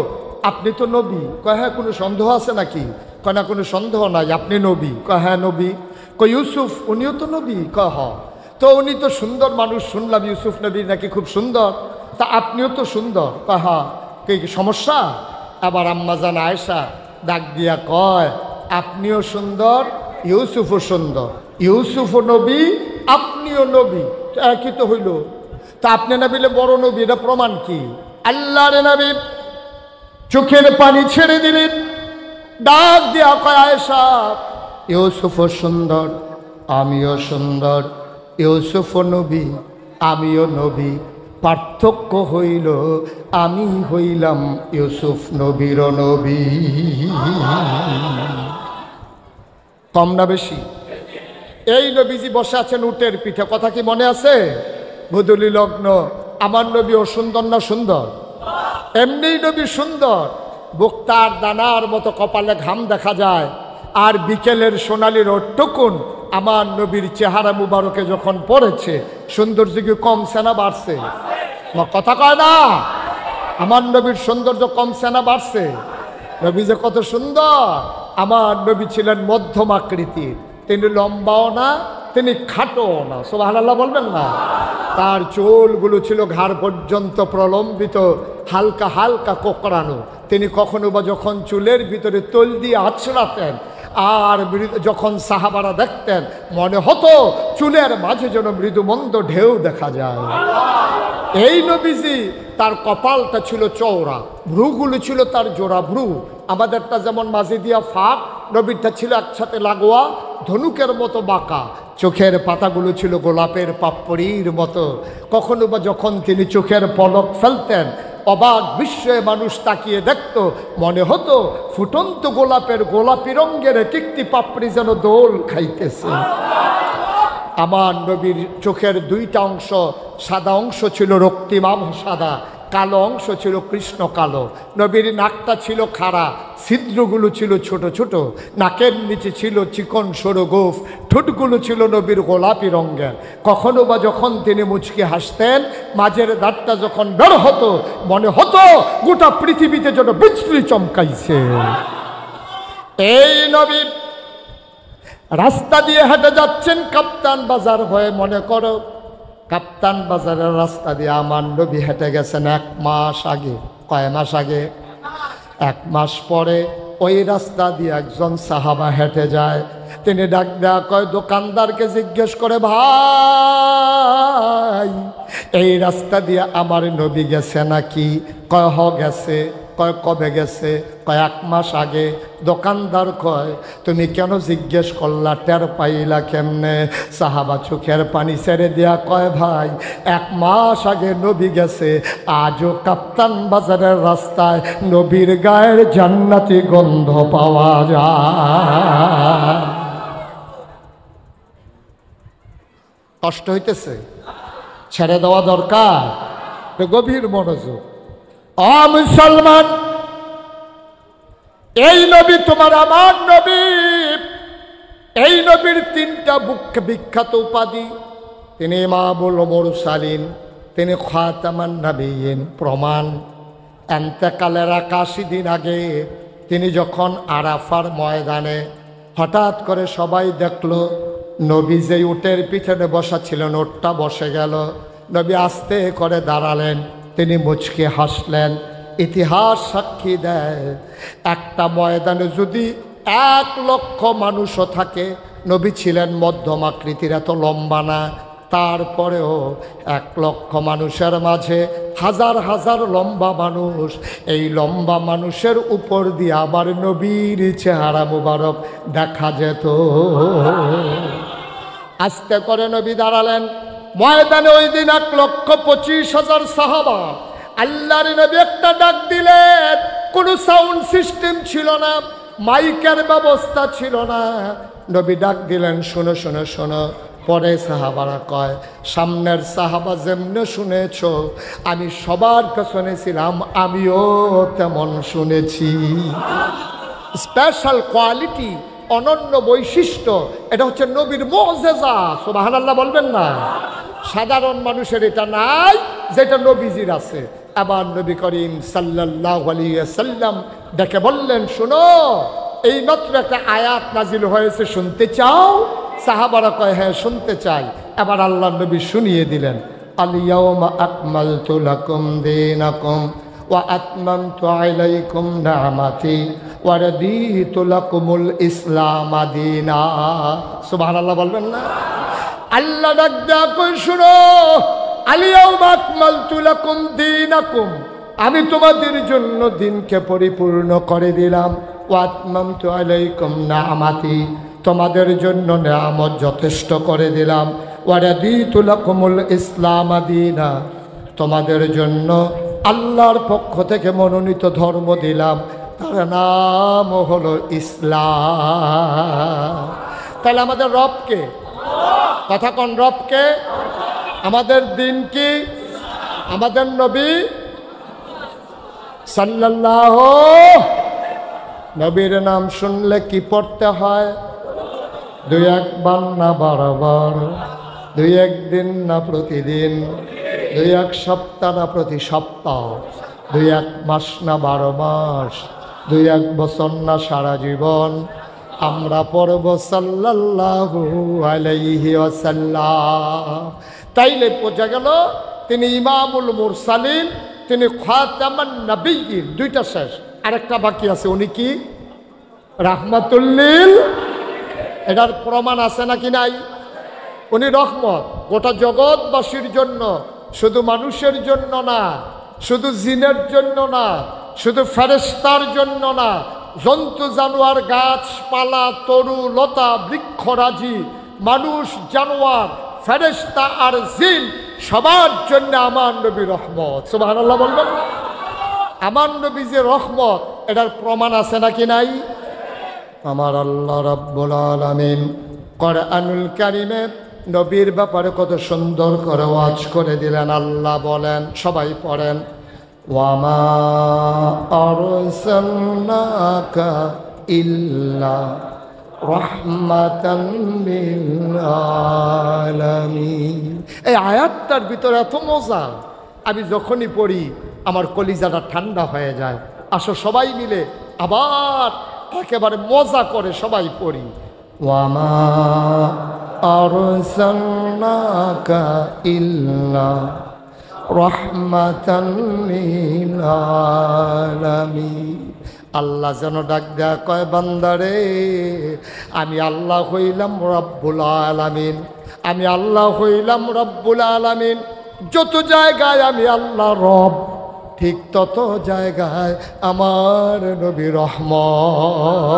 S1: আপনি তো নবী। কয় হ্যাঁ, কোনো সন্দেহ আছে নাকি? কয় না, কোনো সন্দেহ নাই, আপনি নবী। কয় হ্যাঁ নবী। কয় ইউসুফ উনিও তো নবী? কয় হ। তো উনি তো সুন্দর মানুষ, শুনলাম ইউসুফ নবী নাকি খুব সুন্দর। তা আপনিও তো সুন্দর। কয় হ্যাঁ, কি সমস্যা? আবার আম্মাজান আয়েশা ডাক দিয়া কয়, আপনিও সুন্দর, ইউসুফও সুন্দর, ইউসুফও নবী, আপনিও নবী, একই তো হইল। তা আপনি না বলে বড় নবী, এটা প্রমাণ কি? আল্লাহর নবী চোখের পানি ছেড়ে দিলেন, ডাক দিয়া কয়, আয়েশা ইউসুফও সুন্দর, আমিও সুন্দর, ইউসুফও নবী, আমিও নবী, পার্থক্য হইল আমি হইলাম ইউসুফ নবীর নবী। কম না বেশি? এই নবীজি বসে আছেন উটের পিঠে, কথা কি মনে আছে? ভুদুলি লগ্ন, আমার নবী ও সুন্দর না সুন্দর? এমনি নবী সুন্দর, বক্তার দানার মতো কপালে ঘাম দেখা যায়, আর বিকেলের সোনালি রোদটুকুন আমার নবীর চেহারা মুবারকে যখন পড়েছে, সৌন্দর্য কি কমছে না বাড়ছে? কথা কয় না? আমার নবীর সৌন্দর্য কমছে না বাড়ছে? নবী যে কত সুন্দর! আমার নবী ছিলেন মধ্যম আকৃতির, তিনি লম্বাও না, তিনি খাটোও না, সুবহানাল্লাহ বলবেন না? তার চুলগুলো ছিল ঘাড় পর্যন্ত প্রলম্বিত, হালকা হালকা কোকড়ানো। তিনি কখনো বা যখন চুলের ভিতরে তৈল দিয়ে আছড়াতেন, আর যখন সাহাবারা দেখতেন, মনে হতো চুলের মাঝে যেন মৃদুমন্দ ঢেউ দেখা যায়। এই নবীজি তার কপালটা ছিল চওড়া, ভ্রুগুলো ছিল তার জোড়া ভ্রু। আমাদেরটা যেমন মাঝে দিয়া ফাঁক, নবীরটা ছিল একসাথে লাগোয়া, ধনুকের মতো বাঁকা। চোখের পাতাগুলো ছিল গোলাপের পাপড়ির মতো। কখনো বা যখন তিনি চোখের পলক ফেলতেন, অবাক বিস্ময়ে মানুষ তাকিয়ে দেখত, মনে হতো ফুটন্ত গোলাপের গোলাপি রঙের একটি পাপড়ি যেন দোল খাইতেছে। আমার নবীর চোখের দুইটা অংশ, সাদা অংশ ছিল রক্তিমাভ সাদা, কালো অংশ ছিল কৃষ্ণ কালো। নবীর নাকটা ছিল খাড়া, ছিদ্রগুলো ছিল ছোট ছোট, নাকের নিচে ছিল চিকন সরু গোফ, ঠোঁটগুলো ছিল নবীর গোলাপি রঙের। কখনো বা যখন তিনি মুচকি হাসতেন, মাঝের দাঁতটা যখন বের হতো, মনে হতো গোটা পৃথিবীতে যেন বিজলি চমকাইছে। এই নবী রাস্তা দিয়ে হেঁটে যাচ্ছেন কাপ্তান বাজার হয়ে, মনে করো কাপ্তান বাজারের রাস্তা দিয়ে আমার নবী হেঁটে গেছেন 1 মাস আগে। কয় মাস আগে? 1 মাস পরে ওই রাস্তা দিয়ে একজন সাহাবা হেঁটে যায়। তিনি ডাক দেয়া কয়, দোকানদারকে জিজ্ঞেস করে, ভাই এই রাস্তা দিয়ে আমার নবী গেছে নাকি? কয় হ গেছে। কয় কবে গেছে? কয় 1 মাস আগে। দোকানদার কয়, তুমি কেন জিজ্ঞেস করলা, টের পাইলা কেমনে? সাহাবা চোখের পানি ছেড়ে দেয়া কয়, ভাই 1 মাস আগে নবী গেছে, আজও কাপ্তান বাজারের রাস্তায় নবীর গায়ের জান্নাতি গন্ধ পাওয়া যায়। কষ্ট হইতেছে? ছেড়ে দেওয়া দরকার, গভীর মনোযোগ। মুসলমান, এই নবী তোমার আমার নবী। এই নবীর 3টা বিখ্যাত উপাধি। তিনি ইমামুল মুরসালিন, তিনি খাতামান নবিয়্যিন। প্রমাণ, এন্তেকালের 81 দিন আগে তিনি যখন আরাফার ময়দানে, হঠাৎ করে সবাই দেখল নবী যে উটের পিছনে বসা ছিলেন, ওটটা বসে গেল। নবী আস্তে করে দাঁড়ালেন, তিনি মুচকে হাসলেন। ইতিহাস সাক্ষী দেয়, একটা ময়দানে যদি 1 লক্ষ মানুষও থাকে, নবী ছিলেন মধ্যম আকৃতির, এত লম্বা না, তারপরেও 1 লক্ষ মানুষের মাঝে হাজার হাজার লম্বা মানুষ। এই লম্বা মানুষের উপর দিয়ে আবার নবীর চেহারা মুবারক দেখা যেত। আস্তে করে নবী দাঁড়ালেন ময়দানে। ওই দিন 1,25,000 সাহাবা। আল্লাহর নবী একটা ডাক দিলেন, কোনো সাউন্ড সিস্টেম ছিল না, মাইকের ব্যবস্থা ছিল না। নবী ডাক দিলেন, শোনো শোনো শোনো। পরে সাহাবারা কয়, সামনের সাহাবা যেমনে শুনেছ, আমি সবার পেছনে ছিলাম, আমিও তেমন শুনেছি। স্পেশাল কোয়ালিটি, অনন্য বৈশিষ্ট্য, এটা হচ্ছে নবীর মুআজিজা। সুবহানাল্লাহ বলবেন না? সাধারণ মানুষের এটা নাই, যেটা নবীজির আছে। আবার নবী করিম সাল্লাল্লাহু আলাইহি ওয়াসাল্লাম ডেকে বললেন, শোনো, এই মাত্র একটা আয়াত নাজিল হয়েছে, শুনতে চাও? সাহাবারা কয়, হ্যাঁ শুনতে চাই। এবার আল্লাহর নবী শুনিয়ে দিলেন। আল ইয়াউমা আকমালতু লাকুম দীনাকুম ওয়া আতমামতু আলাইকুম নি'মাতি ওয়া রাদিতু লাকুমুল ইসলাম দীনা। সুবহানাল্লাহ বলবেন না? আল্লাহ ডাক দেয়া কই শুনো, আল ইয়াউমা আকমালতু লাকুম দীনাকুম, আমি তোমাদের জন্য দিনকে পরিপূর্ণ করে দিলাম। ওয়া আতমামতু আলাইকুম নি'মাতি, তোমাদের জন্য নিয়ামত যথেষ্ট করে দিলাম। ওয়া রাদিতু লাকুমুল ইসলাম দীনা, তোমাদের জন্য আল্লাহর পক্ষ থেকে মনোনীত ধর্ম দিলাম, তার নাম হলো ইসলাম। তাহলে আমাদের রবকে, কথা কোন রবকে? আমাদের দিন কি? আমাদের নবী সাল্লাল্লাহু, নবীর নাম শুনলে কি পড়তে হয়? দুই একবার না বারবার, দুই একদিন না প্রতিদিন, দুই এক সপ্তাহ না প্রতি সপ্তাহ, দুই এক মাস না 12 মাস, দুই এক বছর না সারা জীবন আমরা পড়ব সাল্লাল্লাহু আলাইহি ওয়াসাল্লাম। তাইলে বোঝা গেল তিনি ইমামুল মুরসালিন, তিনি খাতামান নবিয়্যিন। দুইটা শেষ, আরেকটা বাকি আছে। উনি কি? রাহমাতুল লিল। এটার প্রমাণ আছে নাকি নাই? উনি রহমত গোটা জগৎবাসীর জন্য, শুধু মানুষের জন্য না, শুধু জিনের জন্য না, শুধু ফেরেশতার জন্য না, জন্তু জানোয়ার, গাছপালা, তরু লতা, বৃক্ষরাজি, মানুষ, জানোয়ার, ফেরেশতা আর জিন সবার জন্য আমার নবী রহমত। সুবহানাল্লাহ বলবেন? আমার নবী যে রহমত, এটার প্রমাণ আছে নাকি নাই? আমার আল্লাহ রাব্বুল আলামিন কোরআনুল কারীমে নবীর ব্যাপারে কত সুন্দর করে ওয়াজ করে দিলেন। আল্লাহ বলেন, সবাই পড়েন, ওয়ামা আরসালনাকা ইল্লা রাহমাতান লিল আলামিন। এই আয়াতটার ভিতরে এত মজা, আমি যখনই পড়ি আমার কলিজাটা ঠান্ডা হয়ে যায়। আসো সবাই মিলে আবার একেবারে মজা করে সবাই পড়ি, ওয়ামা আরসালনাকা ইল্লা রাহমাতান লিল আলামিন। আল্লাহ যেন ডাক দেয়া কয়, বান্দারে আমি আল্লাহ হইলাম রব্বুল আলামিন, আমি আল্লাহ হইলাম রব্বুল আলামিন। যত জায়গায় আমি আল্লাহ রব, ঠিক তত জায়গায় আমার নবী রহমত।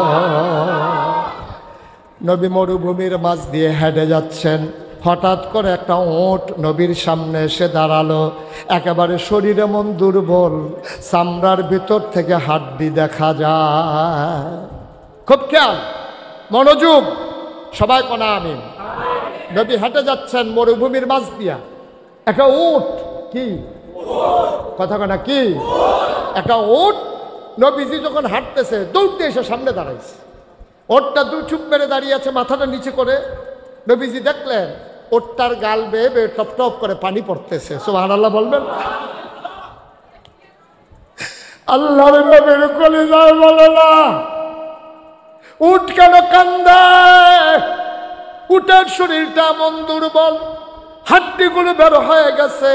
S1: নবী মরুভূমির মাঝ দিয়ে হেঁটে যাচ্ছেন, হঠাৎ করে একটা ওট নবীর সামনে এসে দাঁড়ালো। একেবারে শরীরে মন দুর্বল, চামড়ার ভিতর থেকে হাড্ডি দেখা যায়। খুব খেয়াল, মনোযোগ, সবাই কোনা আমিন। নবী হেঁটে যাচ্ছেন মরুভূমির মাঝ দিয়া, একটা উট, কি কথা কনা, কি একটা উট। নবীজি যখন হাঁটতেছে দৌড়তে এসে সামনে দাঁড়াইছে। ওটটা দু চুপ মেরে দাঁড়িয়ে আছে, মাথাটা নিচে করে। নবীজি দেখলেন ওটটার গাল বেয়ে বেয়ে টপ টপ করে পানি পড়তেছে। সুবহানাল্লাহ বলবেন? আল্লাহর নবীর কলিজায় বলে না, উট কেন কান্দে? উটের শরীরটা মন দুর্বল, হাড্ডিগুলো বের হয়ে গেছে,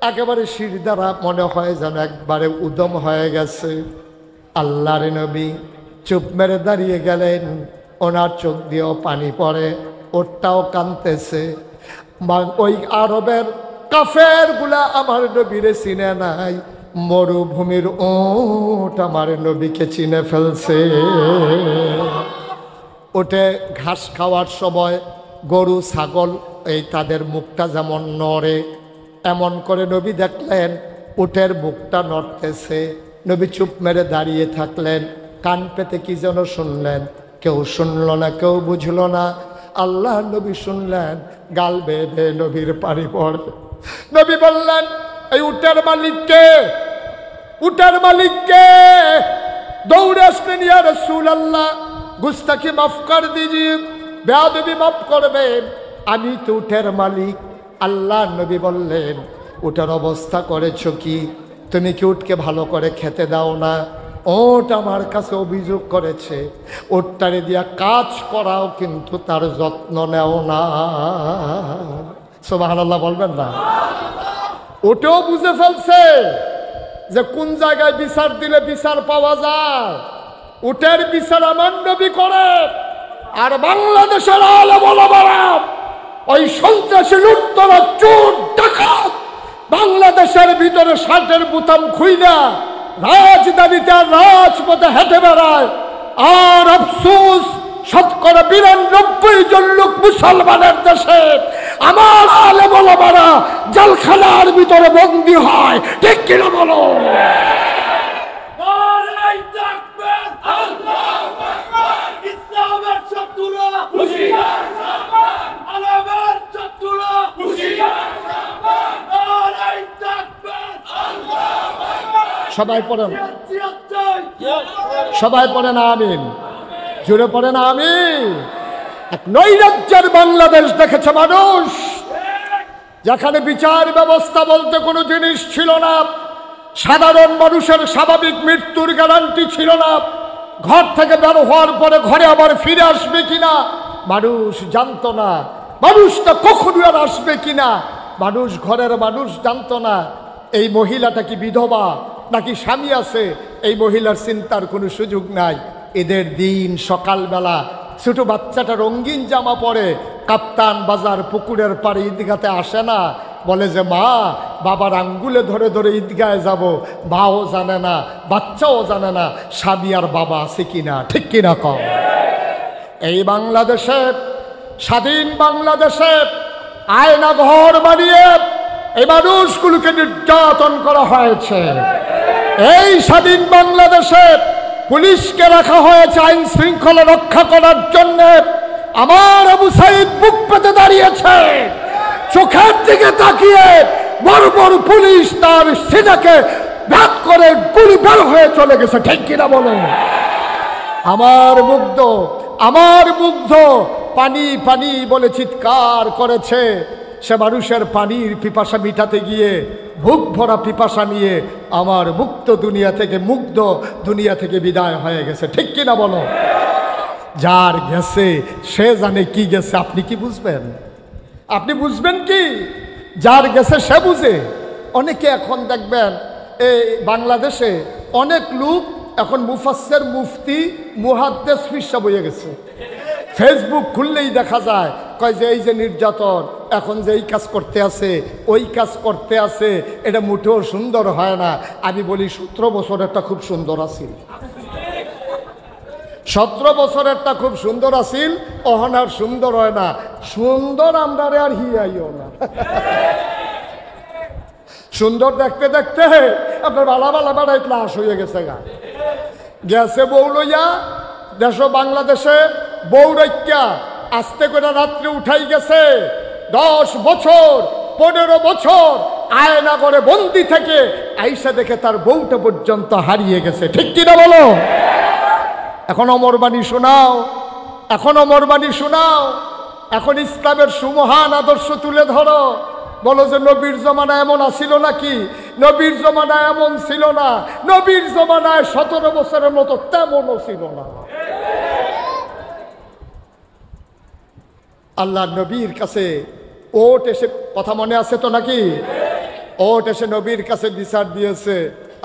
S1: একেবারে শির দ্বারা মনে হয় যেন একবারে উদম হয়ে গেছে। আল্লাহর নবী চুপ মেরে দাঁড়িয়ে গেলেন, ওনার চোখ দিয়েও পানি পড়ে, ওটাও কাঁদতেছে। ওই আরবের কাফের গুলা আমার নবীরে চিনে নাই, মরুভূমির ওট আমার নবীকে চিনে ফেলছে। ওটে ঘাস খাওয়ার সময় গরু ছাগল এই তাদের মুখটা যেমন নড়ে, এমন করে নবী দেখলেন উটের মুখটা নড়তেছে। নবী চুপ মেরে দাঁড়িয়ে থাকলেন, কান পেতে কি যেন শুনলেন, কেউ শুনল না, কেউ বুঝল না। আল্লাহ নবী শুনলেন, গাল বেয়ে বেয়ে নবীর পানি পড়ে। নবী বললেন, এই উটের মালিককে, উটের মালিককে। দৌড়ে আসলেন, ইয়া রাসূলুল্লাহ গুস্তাখি মাফ কর দিজিয়ে, বেয়াদবি মাফ করবেন, আমি তো উটের মালিক। আল্লাহ নবী বললেন, উটের অবস্থা করেছ কি? তুমি কি উটকে ভালো করে খেতে দাও না? ওট আমার কাছে অভিযোগ করেছে, ওটটারে দিয়া কাজ করাও কিন্তু তার যত্ন নেও না। সুবহানাল্লাহ বলবেন না? ওটাও বুঝে ফেলছে যে কোন জায়গায় বিচার দিলে বিচার পাওয়া যায়। উটের বিচার আমার নবী করে। আর বাংলাদেশের আলেম ওলামারা ওই সন্ত্রাসী লুটতরা চোর ডাকাত বাংলাদেশের ভিতরে শার্টের বুতাম খুইলা রাজধানীতে রাজপথে হেঁটে বেড়ায়। আর আফসোস, শতকরা ৯২ জন লোক মুসলমানের দেশে আমার আলেম ওলামারা জেলখানার ভিতরে বন্দী হয়। ঠিক কিনা বলো? সবাই পড়েন, সবাই পড়েন আমিন, জুড়ে পড়েন আমিন। এক নৈরাজ্যের বাংলাদেশ দেখেছে মানুষ, যেখানে বিচার ব্যবস্থা বলতে কোনো জিনিস ছিল না। সাধারণ মানুষের স্বাভাবিক মৃত্যুর গ্যারান্টি ছিল না। ঘর থেকে বের হওয়ার পরে ঘরে আবার ফিরে আসবে কিনা মানুষ জানতো না। মানুষটা কখনো আর আসবে কিনা মানুষ, ঘরের মানুষ জানতো না। এই মহিলাটা কি বিধবা নাকি স্বামী আছে, এই মহিলার চিন্তার কোনো সুযোগ নাই। এদের দিন সকালবেলা ছোট বাচ্চাটা রঙিন জামা পরে কাপ্তান বাজার পুকুরের পাড়ে ঈদগাতে আসে না, বলে যে মা বাবার আঙ্গুলে ধরে ধরে ঈদগায় যাব। মাও জানে না, বাচ্চাও জানে না স্বামী আর বাবা আছে কিনা। ঠিক কিনা কম? এই বাংলাদেশে, স্বাধীন বাংলাদেশে আয়না ঘর বানিয়ে এই মানুষগুলোকে নির্যাতন করা হয়েছে। এই স্বাধীন বাংলাদেশে পুলিশকে রাখা হয়েছে আইন শৃঙ্খলা রক্ষা করার জন্য। আমার আবু সাইদ বুক পেতে দাঁড়িয়েছে, চোখের দিকে তাকিয়ে বড় বড় পুলিশ তার সিনাকে ব্যাট করে গুলি বের হয়ে চলে গেছে। ঠিক কিনা বলো? আমার মুগ্ধ পানি পানি বলে চিৎকার করেছে। সে মানুষের পানির পিপাসা মিটাতে গিয়ে বুক ভরা পিপাসা নিয়ে আমার মুগ্ধ দুনিয়া থেকে বিদায় হয়ে গেছে। ঠিক কিনা বলো? যার গেছে সে জানে কি গেছে, আপনি কি বুঝবেন? আপনি বুঝবেন কি? যার গেছে সে বুঝে। অনেকে এখন দেখবেন এই বাংলাদেশে অনেক লোক এখন মুফাসসির, মুফতি, মুহাদ্দিস, ফিরসা বইয়ে গেছে। ফেসবুক খুললেই দেখা যায় কয় যে এই যে নির্যাতন, এখন যে এই কাজ করতে আছে, ওই কাজ করতে আছে, এটা মোটেও সুন্দর হয় না। আমি বলি 17 বছরেরটা খুব সুন্দর আছিল, 17 বছরেরটা খুব সুন্দর আছিল, অহন আর সুন্দর হয় না। সুন্দর আমরা আর হিয়াইও না। সুন্দর দেখতে দেখতে আপনার বালা বাড়াই ক্লাস হয়ে গেছে। গেছে বউ লইয়া দেশ বাংলাদেশে বউ রক্ষা আস্তে করে রাত্রে উঠাই গেছে। 10 বছর 15 বছর আয়না করে বন্দি থেকে আইসা দেখে তার বউটা পর্যন্ত হারিয়ে গেছে। ঠিক কিনা বলো? এখন অমরবাণী শোনাও, এখন অমরবাণী শোনাও, এখন ইসলামের সুমহান আদর্শ তুলে ধরো। বলো যে নবীর জমানায় এমন আসিল নাকি? নবীর জমানায় এমন ছিল না। নবীর জমানায় 17 বছরের মতো তেমনও ছিল না। আল্লাহ নবীর কাছে ওট এসে, কথা মনে আছে তো নাকি? ওট এসে নবীর কাছে বিচার দিয়েছে,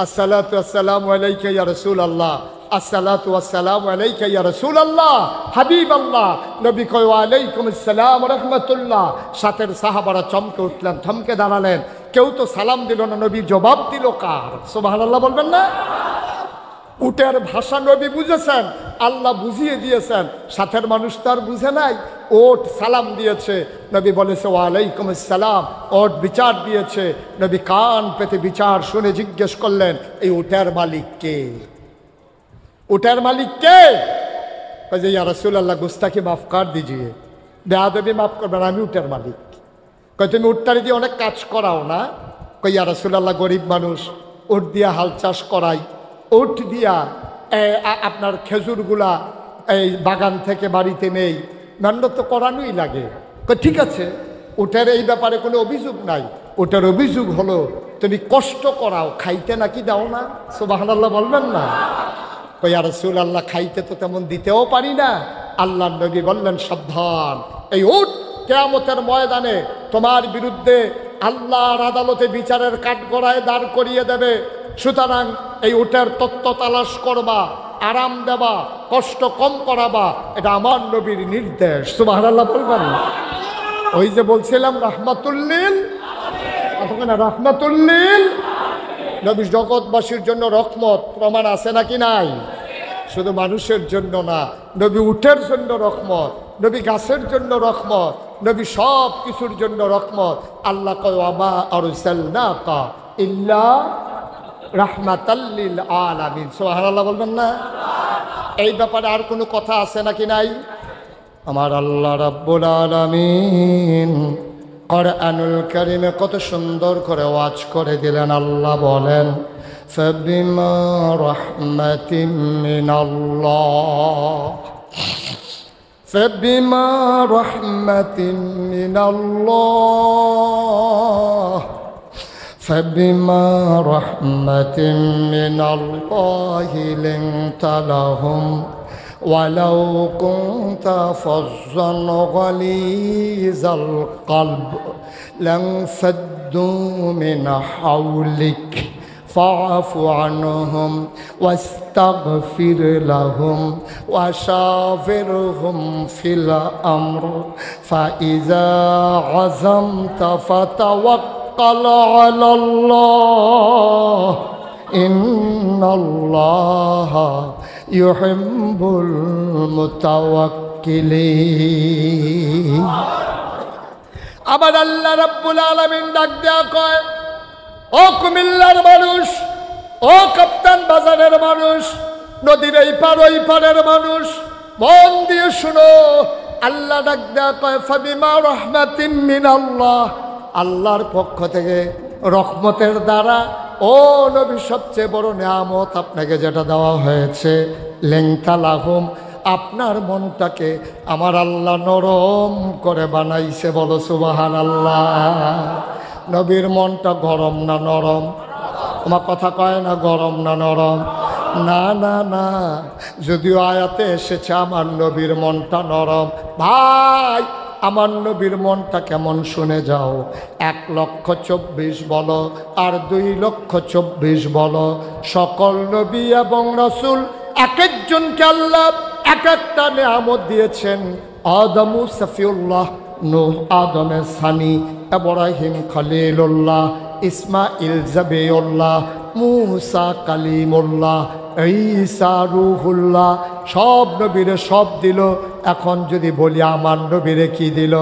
S1: আসসালাতু আসসালামু আলাইকা ইয়া রাসূলুল্লাহ, আসসালাতু আসসালামু আলাইকা ইয়া রাসূলুল্লাহ, হাবিবাল্লাহ। নবী কয় ওয়া আলাইকুম আসসালাম ওয়া রাহমাতুল্লাহ। সাথের সাহাবারা চমকে উঠলেন, থমকে দাঁড়ালেন। কেউ তো সালাম দিল না, নবী জবাব দিল কার? সুবহানাল্লাহ বলবেন না? উটের ভাষা নবী বুঝেছেন, আল্লাহ বুঝিয়ে দিয়েছেন, সাথের মানুষ তার বুঝে নাই। ওট সালাম দিয়েছে, নবী বলেছে ওয়া আলাইকুম আসসালাম। ওট বিচার দিয়েছে, নবী কান পেতে বিচার শুনে জিজ্ঞেস করলেন, এই উটের মালিক কে? উটের মালিক কে? যে ইয়া রাসূলুল্লাহ গুস্তাখি মাফ কর দিজিয়ে, বেয়াদবি মাফ করবেন, আমি উটের মালিক। কয় তুমি উটটারে দিয়ে অনেক কাজ করাও না? কয় ইয়া রাসূলুল্লাহ গরিব মানুষ, উট দিয়া হাল চাষ করাই, উট দিয়া আপনার খেজুরগুলা এই বাগান থেকে বাড়িতে নেই, মেহনত তো করানোই লাগে। ঠিক আছে, উটের এই ব্যাপারে কোনো অভিযোগ নাই। ওটার অভিযোগ হলো তুমি কষ্ট করাও, খাইতে নাকি দাও না? সুবহানাল্লাহ বলবেন না? কই ইয়া রাসূলুল্লাহ খাইতে তো তেমন দিতেও পারি না। আল্লাহর নবী বললেন সাবধান, এই উট কিয়ামতের ময়দানে তোমার বিরুদ্ধে আল্লাহর আদালতে বিচারের কাঠগড়ায় দাঁড় করিয়ে দেবে। সুতরাং এই উটের তত্ত্ব তালাশ করবা, আরাম দেবা, কষ্ট কম করাবা, এটা আমার নবীর নির্দেশ। সুবহানাল্লাহ বলবেন। ওই যে বলছিলাম রাহমাতুল্লিল, রাহমাতুল্লিল, নবী জগৎবাসীর জন্য রহমত। প্রমাণ আছে নাকি নাই? শুধু মানুষের জন্য না, নবী উটের জন্য রহমত, নবী গাছের জন্য রহমত, নবী সব কিছুর জন্য রহমত। আল্লাহ কয় ওয়ামা আরসালনাকা ইল্লা রাহমাতাল লিল আলামিন। সুবহানাল্লাহ বলবেন না? এই ব্যাপারে আর কোনো কথা আছে নাকি নাই? আমার আল্লাহ রাব্বুল আলামিন কুরআনুল কারীমে কত সুন্দর করে ওয়াজ করে দিলেন। আল্লাহ বলেন ফাবিমা রাহমাতিম মিনাল্লাহ فبما رحمة من الله فبما رحمة من الله لنت لهم ولو كنت فظا غليظ القلب لانفضوا من حولك فاعف عنهم واستغفر لهم وشاورهم في الأمر فإذا عزمت فتوكل على الله إن الله يحب المتوكلين। আবার আল্লাহ রাব্বুল আলামিন ডাক দেয়া কয়, ও কুমিল্লার মানুষ, ও কাপ্তান বাজারের মানুষ, নদীর এই পার ওই পারের মানুষ, মন দিয়ে শুনো। আল্লাহ ডাক দেয়া কয় ফাবিমা রাহমাতিন মিনাল্লাহ, আল্লাহর পক্ষ থেকে রহমতের দ্বারা ও নবী সবচেয়ে বড় নিয়ামত আপনাকে যেটা দেওয়া হয়েছে, লেংতা লাহুম, আপনার মনটাকে আমার আল্লাহ নরম করে বানাইছে। বলো সুবহানাল্লাহ। নবীর মনটা গরম না নরম? আমার কথা কয় না গরম না নরম? না না না, যদিও আয়াতে এসেছে আমার নবীর মনটা নরম। ভাই, আমার নবীর মনটা কেমন শুনে যাও। 1,24,000 বলো আর 2,24,000 বলো, সকল নবী এবং রাসূল এক একজনকে আল্লাহ এক একটা নেয়ামত দিয়েছেন। আদমু সফিউল্লাহ, নূহ আদমের সানি, ইব্রাহিম খলিলুল্লাহ, ইসমাইল জবিউল্লাহ, মুসা কালিমুল্লাহ, ঈসা রূহুল্লাহ, সব নবীরে সব দিল। এখন যদি বলি আমার নবীরে কি দিল,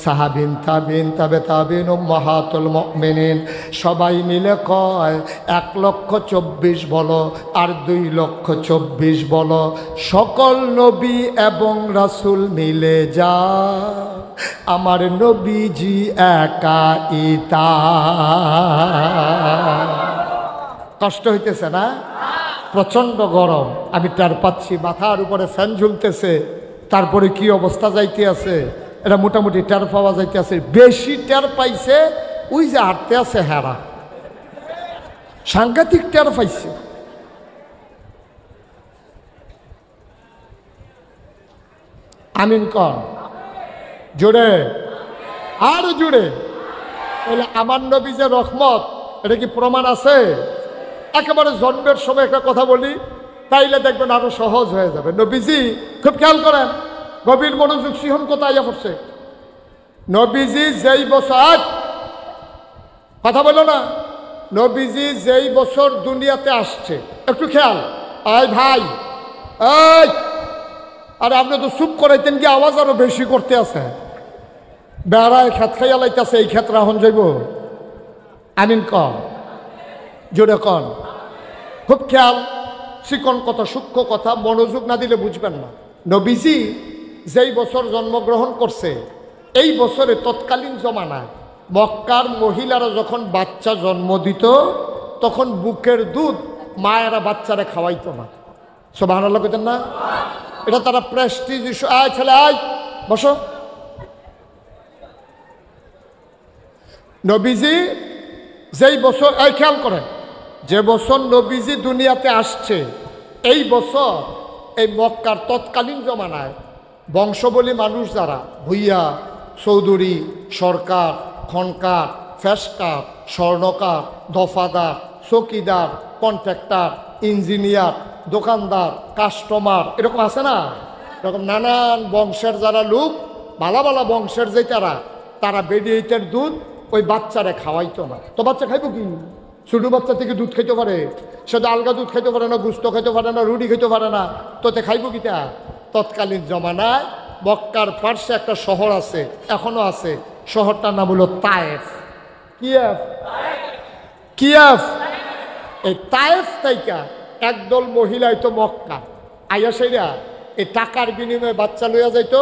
S1: সাহাবিন তাবিন তাবে তাবিন উম্মাহাতুল মুমিনিন সবাই মিলে কয় 1,24,000 বলো আর 2,24,000 বলো, সকল নবী এবং রাসূল মিলে যা আমার নবীজি একা ইতা। কষ্ট হইতেছে না? প্রচণ্ড গরম, আমি টার পাচ্ছি, মাথার উপরে ফ্যান ঝুলতেছে, তারপরে কি অবস্থা যাইতে আছে, এটা মোটামুটি টের পাওয়া যাইতে আছে। বেশি টের পাইছে ওই যে হাঁটতে আছে হেরা, সাংঘাতিক টের পাইছে। আমিন কন জোরে, আর জোরে। তাহলে আমার নবী যে রহমত, এটা কি প্রমাণ আছে? একেবারে জন্মের সময় একটা কথা বলি, তাইলে দেখবেন আরো সহজ হয়ে যাবে। নবীজি খুব খেয়াল করেন, গভীর মনোযোগ সিহন কোথায় পড়ছে। নবীজি যেই বছর, কথা বলো না, নবীজি যেই বছর দুনিয়াতে আসছে, একটু খেয়াল। আয় ভাই, এই আরে আপনি তো চুপ করাইতেন, কি আওয়াজ আরো বেশি করতে আছে। বেড়ায় খেত খাইয়া লাইতেছে, এই ক্ষেত্রে এখন যাইব। আমিন কন জোরে কন। খুব খেয়াল, চিকন কথা, সূক্ষ্ম কথা, মনোযোগ না দিলে বুঝবেন না। নবীজি যেই বছর জন্মগ্রহণ করছে, এই বছরে তৎকালীন জমানায় মক্কার মহিলারা যখন বাচ্চা জন্ম দিত, তখন বুকের দুধ মায়েরা বাচ্চারা খাওয়াইতো না। সুবহানাল্লাহ কইতেন না? এটা তারা প্রেস্টিজ ইস্যু। আয় ছেলে আয়, বসো। নবীজি যেই বছর, এই খেয়াল করেন, যে বছর নবীজি দুনিয়াতে আসছে, এই বছর এই মক্কার তৎকালীন জমানায় বংশবলী মানুষ যারা, ভুইয়া চৌধুরী, সরকার, খনকার, ফেসকার, স্বর্ণকার, দফাদার, চৌকিদার, কন্ট্রাক্টর, ইঞ্জিনিয়ার, দোকানদার, কাস্টমার, এরকম আছে না? এরকম নানান বংশের যারা লোক, ভালা ভালা বংশের যে তারা বেডিয়েটের দুধ ওই বাচ্চারে খাওয়াইতো না। তো বাচ্চা খাইব কি? ছোটো বাচ্চা থেকে দুধ খাইতে পারে, সে তো আলগা দুধ খাইতে পারে না, গুস্ত খাইতে পারে না, রুটি খাইতে পারে না, তোতে খাইব কিটা? তৎকালীন জমানায় মক্কার পার্শ্বে একটা শহর আছে, এখনো আছে, শহরটার নাম হলো তায়েফ। কিয়েফ, কিয়েফ। এই তায়েফ থেকে একদল মহিলা হইতো মক্কা আইয়া সেরা এই টাকার বিনিময়ে বাচ্চা লইয়া যাইতো,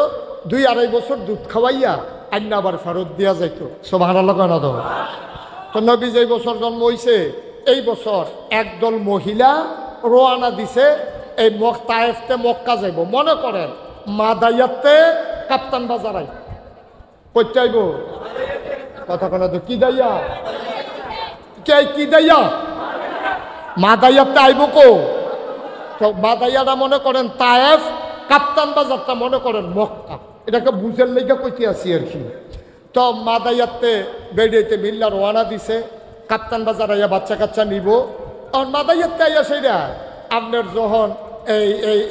S1: 2-2.5 বছর দুধ খাওয়াইয়া আইনা আবার ফেরত দিয়া যাইতো। সুবহানাল্লাহ কয় না তো? তো নবী যেই বছর জন্ম হইছে এই বছর একদল মহিলা রোয়ানা দিছে এই তায়েফতে মক্কা যাইব। মনে করেন মাদাইয়াতে কাপ্তান বাজার আইব, কইতে আইব কথা কেন তো? কি দাইয়া কে কি দাইয়া মাদাইয়াতে আইব কো? তো মাদাইয়াটা মনে করেন তায়েফ, কাপ্তান বাজারটা মনে করেন মক্কা। এটাকে বুঝের লেগে কইতে আসি আর কি। তো মাদাইয়াতে বেড়িয়েতে মিল্লা রোয়ানা দিছে, কাপ্তান বাজার আইয়া বাচ্চা কাচ্চা নিব। তখন মাদাইয়াতে আইয়া সেটা আপনার যখন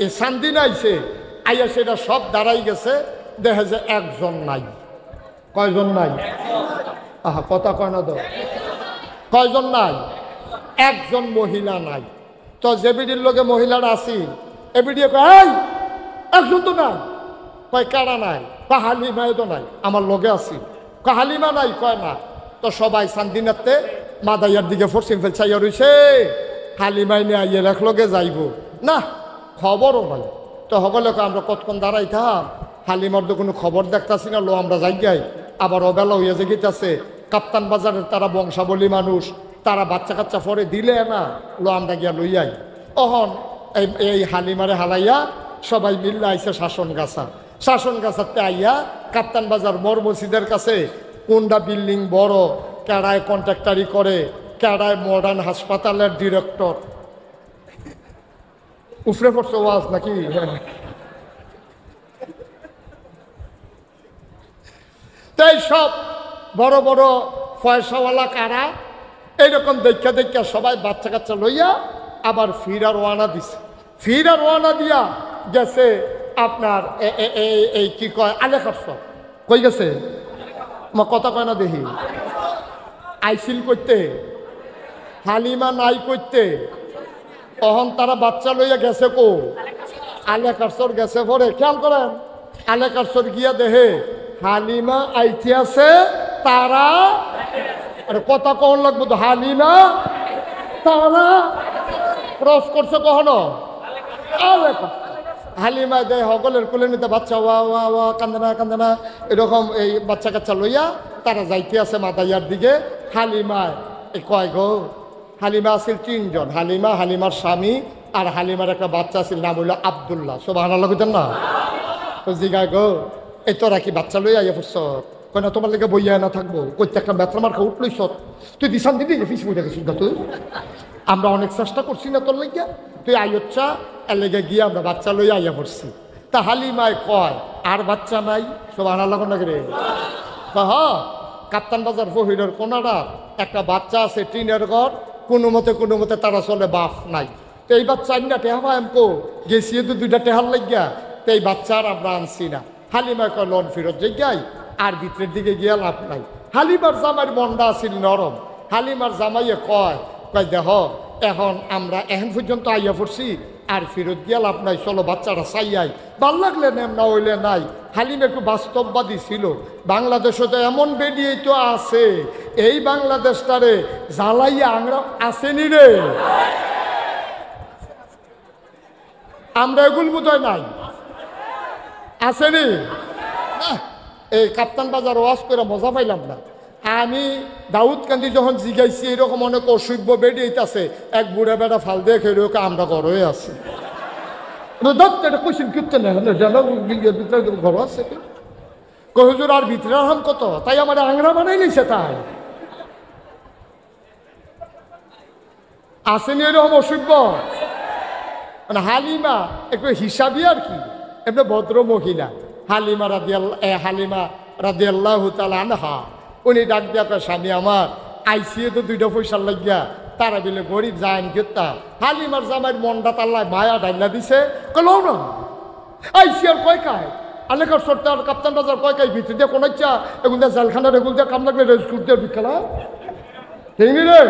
S1: এই সান্দিন আইছে আইয়া সেটা সব দাঁড়াই গেছে, দেখে যে একজন নাই। কয়জন নাই? আহা কথা কয় না তো? কয়জন নাই? একজন মহিলা নাই। তো যে বিডির লোকে মহিলারা আসি এ বিডিয়ে কয় এই একজন তো নাই। কয় কারা নাই? কয় হালিমায় তো নাই, আমার লগে আছি। কয় হালিমা নাই? কয় না। তো সবাই সান্দিনাতে মাদাইয়ার দিকে ফরসিম ফেল চাইয়া রইছে, হালিমাই নিয়ে আইয়ে এক লগে যাইব না, খবরও নাই। তো সকলে কয় আমরা কতক্ষণ দাঁড়াইতাম, হালিমার তো কোনো খবর দেখতাছি না, লো আমরা যাই গাই। আবার অবেলা হইয়া যে গেছে, কাপ্তান বাজারের তারা বংশাবলী মানুষ, তারা বাচ্চা কাচ্চা পরে দিলে না, লো আমরা গিয়া লইয়াই। অহন এই হালিমারে হালাইয়া সবাই মিল্লা আইসে শাসন গাছা। শাসন গাছাতে আইয়া কাপ্তান বাজার মোর মসজিদের কাছে কোনটা বিল্ডিং বড়, কেডায় কন্ট্রাক্টারি করে, কেডায় মডার্ন হাসপাতালের ডিরেক্টর। উফরে পড়ছে ওয়াজ নাকি? তাই সব বড় বড় পয়সাওয়ালা কারা এইরকম দেখা দেখা সবাই বাচ্চা কাচ্চা লইয়া আবার ফিরার ওয়ানা দিছে। ফিরার ওয়ানা দিয়া গেছে আপনার এই কি কয় আলেখার সব কই গেছে, কথা কয় না দেখি। আইসিল করতে হালিমা নাই করতে, তখন তারা বাচ্চা লইয়া গেছে কো আলেকারসর গেছে পরে। খেয়াল করেন আলেকারসর গিয়া দেহে হালিমা আইতে আছে, তারা আরে কথা কখন লাগবো তো, হালিমা তারা ক্রস করছে কখনো হালিমা দেয় সকলের কোলে নিতে বাচ্চা ওয়া ওয়া ওয়া কান্দনা কান্দনা এরকম এই বাচ্চা কাচ্চা লইয়া তারা যাইতে আছে মাদাইয়ার দিকে। হালিমায় কয় গো, হালিমা আছিল 3 জন, হালিমা, হালিমার স্বামী আর হালিমার একটা বাচ্চা আছিল, নাম হইল আব্দুল্লাহ। সুবহানাল্লাহ কইতেন না? তো জিগায় গো এই তোরা কি বাচ্চা লইয়া আইয়া পড়ছ? কয় না তোমার লেগে বইয়া না থাকবো, কইতে একটা বেতরা মার্কা উঠলইছ তুই দিশান দিদি ফিস বইটা গেছিস না তুই, আমরা অনেক চেষ্টা করছি না তোর লেগিয়া, তুই আইচ্ছা এর লেগে গিয়ে আমরা বাচ্চা লইয়া আইয়া পড়ছি। তা হালিমায় কয় আর বাচ্চা নাই? সুবহানাল্লাহ না রে? হ্যাঁ, কাপ্তান বাজার ফহিরের কোনারা একটা বাচ্চা আছে, টিনের ঘর, কোনো মতে তারা চলে, বাপ নাই। তো এই বাচ্চা আইনা টেহা পাই আমকো গেছি তো 2টা টেহার লাগিয়া, তো এই বাচ্চা আর আমরা আনছি না। হালিমায় কয় লন ফিরত যাই, আর ভিতরের দিকে গিয়া লাভ নাই। হালিমার জামাইয়ের মনটা আছিল নরম। হালিমার জামাইয়ে কয় দেহ এখন আমরা এখন পর্যন্ত আইয়া পড়ছি, আর ফিরত গিয়া লাভ নাই, চলো বাচ্চাটা চাইয়াই, ভাল লাগলে নেম না হইলে নাই। হালিম একটু বাস্তববাদী ছিল। বাংলাদেশে তো এমন বেরিয়ে তো আছে, এই বাংলাদেশটারে জ্বালাইয়া আংরা আসেনি রে, আমরা এগুল বোধহয় নাই, আসেনি। এই কাপ্তান বাজার ওয়াজ করে মজা পাইলাম না। আমি দাউদ কান্দি যখন জিগাইছি এরকম অনেক অসভ্য বেরিয়েছে, এক বুড়া বেড়া ফাল দিয়ে খেয়ে আমরা ঘরে আছি, কোশ্চিন করতে না ঘর আছে হুজুর আর ভিতরে আরাম কত, তাই আমার আংরা বানাই নিছে, তাই আসেনি এরকম অসভ্য। মানে হালিমা একটু হিসাবই আর কি, এমনি ভদ্র মহিলা। হালিমা রাদিয়াল্লাহু তাআলা আনহা, উনি ডাক দিয়া কয়, স্বামী আমার আইসিএ তো 2টা পয়সা লাগিয়া তারা বিলে গরিব যায় কেতা হালিমার জামাইয়ের মনটা তাল্লায় মায়া ডাইলা দিছে, কলো না আইসিআর কয় কায় আলেকার সরকার কাপ্তান বাজার কয় কায় ভিতরে দিয়ে কোন ইচ্ছা এগুলো জালখানা রেগুল দিয়ে কাম লাগলে রেস্কুট দিয়ে বিকালা ঠিক নি রে।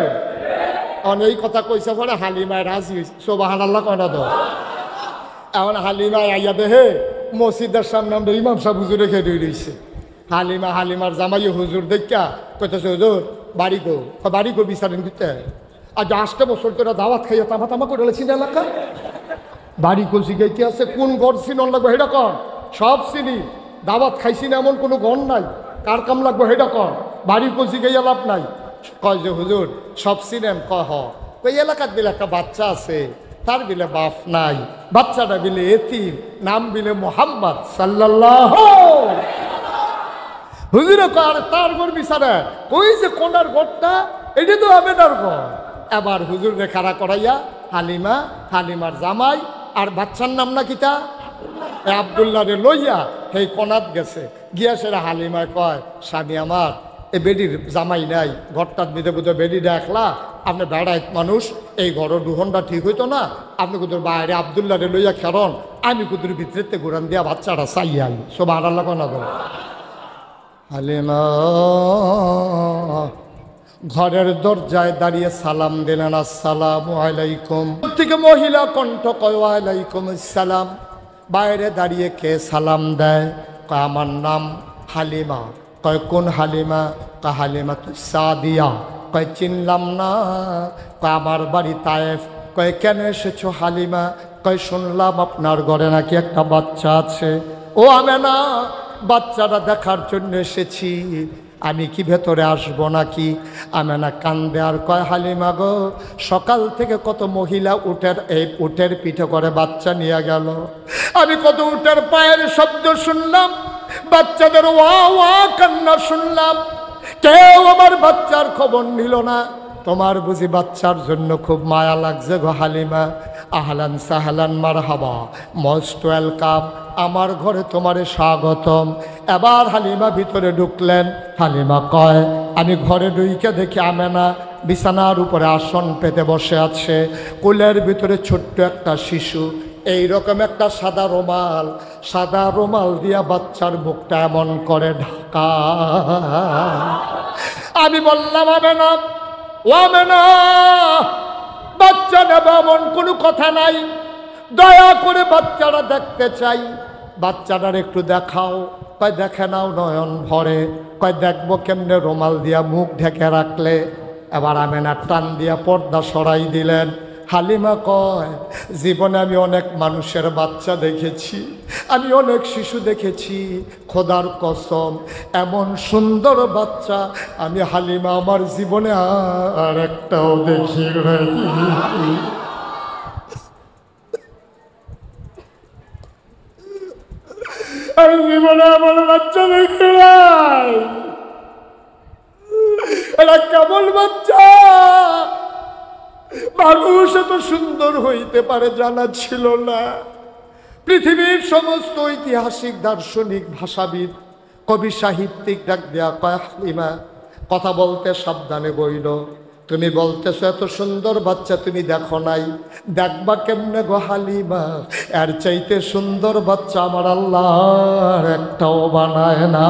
S1: এই কথা কইছে পরে হালিমায় রাজি হয়েছে, সুবহানাল্লাহ কয় না তো। এখন হালিমায় আইয়া দেহে মসজিদের সামনে আমরা ইমাম সাহেব হুজুর রেখে দিয়ে রয়েছে। হালিমার জামাই হুজুর দেখা কইতেছে, হুজুর বাড়ি গো, বাড়ি গো বিচারেন দিতে আজ 8 বছর তোরা দাওয়াত খাইয়া তামা তামা করে চিনা এলাকা বাড়ি কোন শিখাইতে আছে, কোন গড় চিনন লাগবো হেটা কর, সব চিনি দাওয়াত খাইছি না এমন কোনো গণ নাই, কার কাম লাগবো হেটা কর, বাড়ি কোন শিখাইয়া লাভ নাই। কয় যে হুজুর সব চিনেন, কয় ওই এলাকার বিলে একটা বাচ্চা আছে, তার বিলে বাপ নাই, বাচ্চাটা বিলে এতিম, নাম বিলে মুহাম্মদ সাল্লাল্লাহু। হুজুরে কয় তার ঘর বিচারে কই যে কোনার ঘরটা, এটা তো আবেদার ঘর। এবার হুজুর রে খাড়া করাইয়া হালিমার জামাই আর বাচ্চার নাম না কিতা আব্দুল্লাহ রে লইয়া সেই কোনাত গেছে, গিয়া সেরা হালিমায় কয়, স্বামী আমার এই বেডির জামাই নাই, ঘরটার মিদে বুঝে বেডি দেখলা, আপনি বেড়াইত মানুষ, এই ঘরের দুহনটা ঠিক হইতো না, আপনি কুদুর বাইরে আব্দুল্লাহ রে লইয়া খেরন, আমি কুদুর ভিতরেতে ঘুরান দিয়া বাচ্চাটা চাই আই সুবহানাল্লাহ কোনা গো। হালিমা ঘরের দরজায় দাঁড়িয়ে সালাম দিলেন, আসসালামু আলাইকুম। থেকে মহিলা কণ্ঠ কয় ওয়ালাইকুম আসসালাম। বাইরে দাঁড়িয়ে কে সালাম দেয়, কয় আমার নাম হালিমা। কয় কোন হালিমা? কয় হালিমা তু সাদিয়া। কয় চিনলাম না। কয় আমার বাড়ি তায়েফ। কয় কেন এসেছো হালিমা? কয় শুনলাম আপনার ঘরে নাকি একটা বাচ্চা আছে। ও আমেনা, বাচ্চাটা দেখার জন্য এসেছি, আমি কি ভেতরে আসবো নাকি? আমেনা কান্দে আর কয়, হালিমা গো, সকাল থেকে কত মহিলা উটের পিঠে করে বাচ্চা নিয়ে গেল, আমি কত উটের পায়ের শব্দ শুনলাম, বাচ্চাদের ওয়া ওয়া কান্না শুনলাম, কেউ আমার বাচ্চার খবর নিল না। তোমার বুঝি বাচ্চার জন্য খুব মায়া লাগছে গো হালিমা? আহলান সাহলান মারহাবা, মোস্ট ওয়েলকাম, আমার ঘরে তোমারে স্বাগতম। এবার হালিমা ভিতরে ঢুকলেন। হালিমা কয়, আমি ঘরে ঢুইকে দেখি আমেনা বিছানার উপরে আসন পেতে বসে আছে, কোলের ভিতরে ছোট্ট একটা শিশু, এইরকম একটা সাদা রুমাল দিয়া বাচ্চার মুখটা এমন করে ঢাকা। আমি বললাম, আমেনা, ও আমেনা, বাচ্চা নেব এমন কোনো কথা নাই, দয়া করে বাচ্চারা দেখতে চাই, বাচ্চাটার একটু দেখাও। কয় দেখে নাও নয়ন ভরে। কয় দেখবো কেমনে? রুমাল দিয়া মুখ ঢেকে রাখলে। এবার আমেনা টান দিয়া পর্দা সরাই দিলেন। হালিমা কয়, জীবনে আমি অনেক মানুষের বাচ্চা দেখেছি, আমি অনেক শিশু দেখেছি, খোদার কসম এমন সুন্দর বাচ্চা আমি হালিমা আমার জীবনে আর একটাও দেখি নাই। আমি জীবনে আমার বাচ্চা দেখি নাই। এরা কেমন বাচ্চা? মানুষ এত সুন্দর হইতে পারে জানা ছিল না। পৃথিবীর সমস্ত ঐতিহাসিক, দার্শনিক, ভাষাবিদ, কবি, সাহিত্যিক ডাক দেয়া কয়, হালিমা কথা বলতে সাবধানে বইল, তুমি বলতেছো এত সুন্দর বাচ্চা তুমি দেখো নাই, দেখবা কেমনে গো হালিমা? এর চাইতে সুন্দর বাচ্চা আমার আল্লাহ একটাও বানায় না।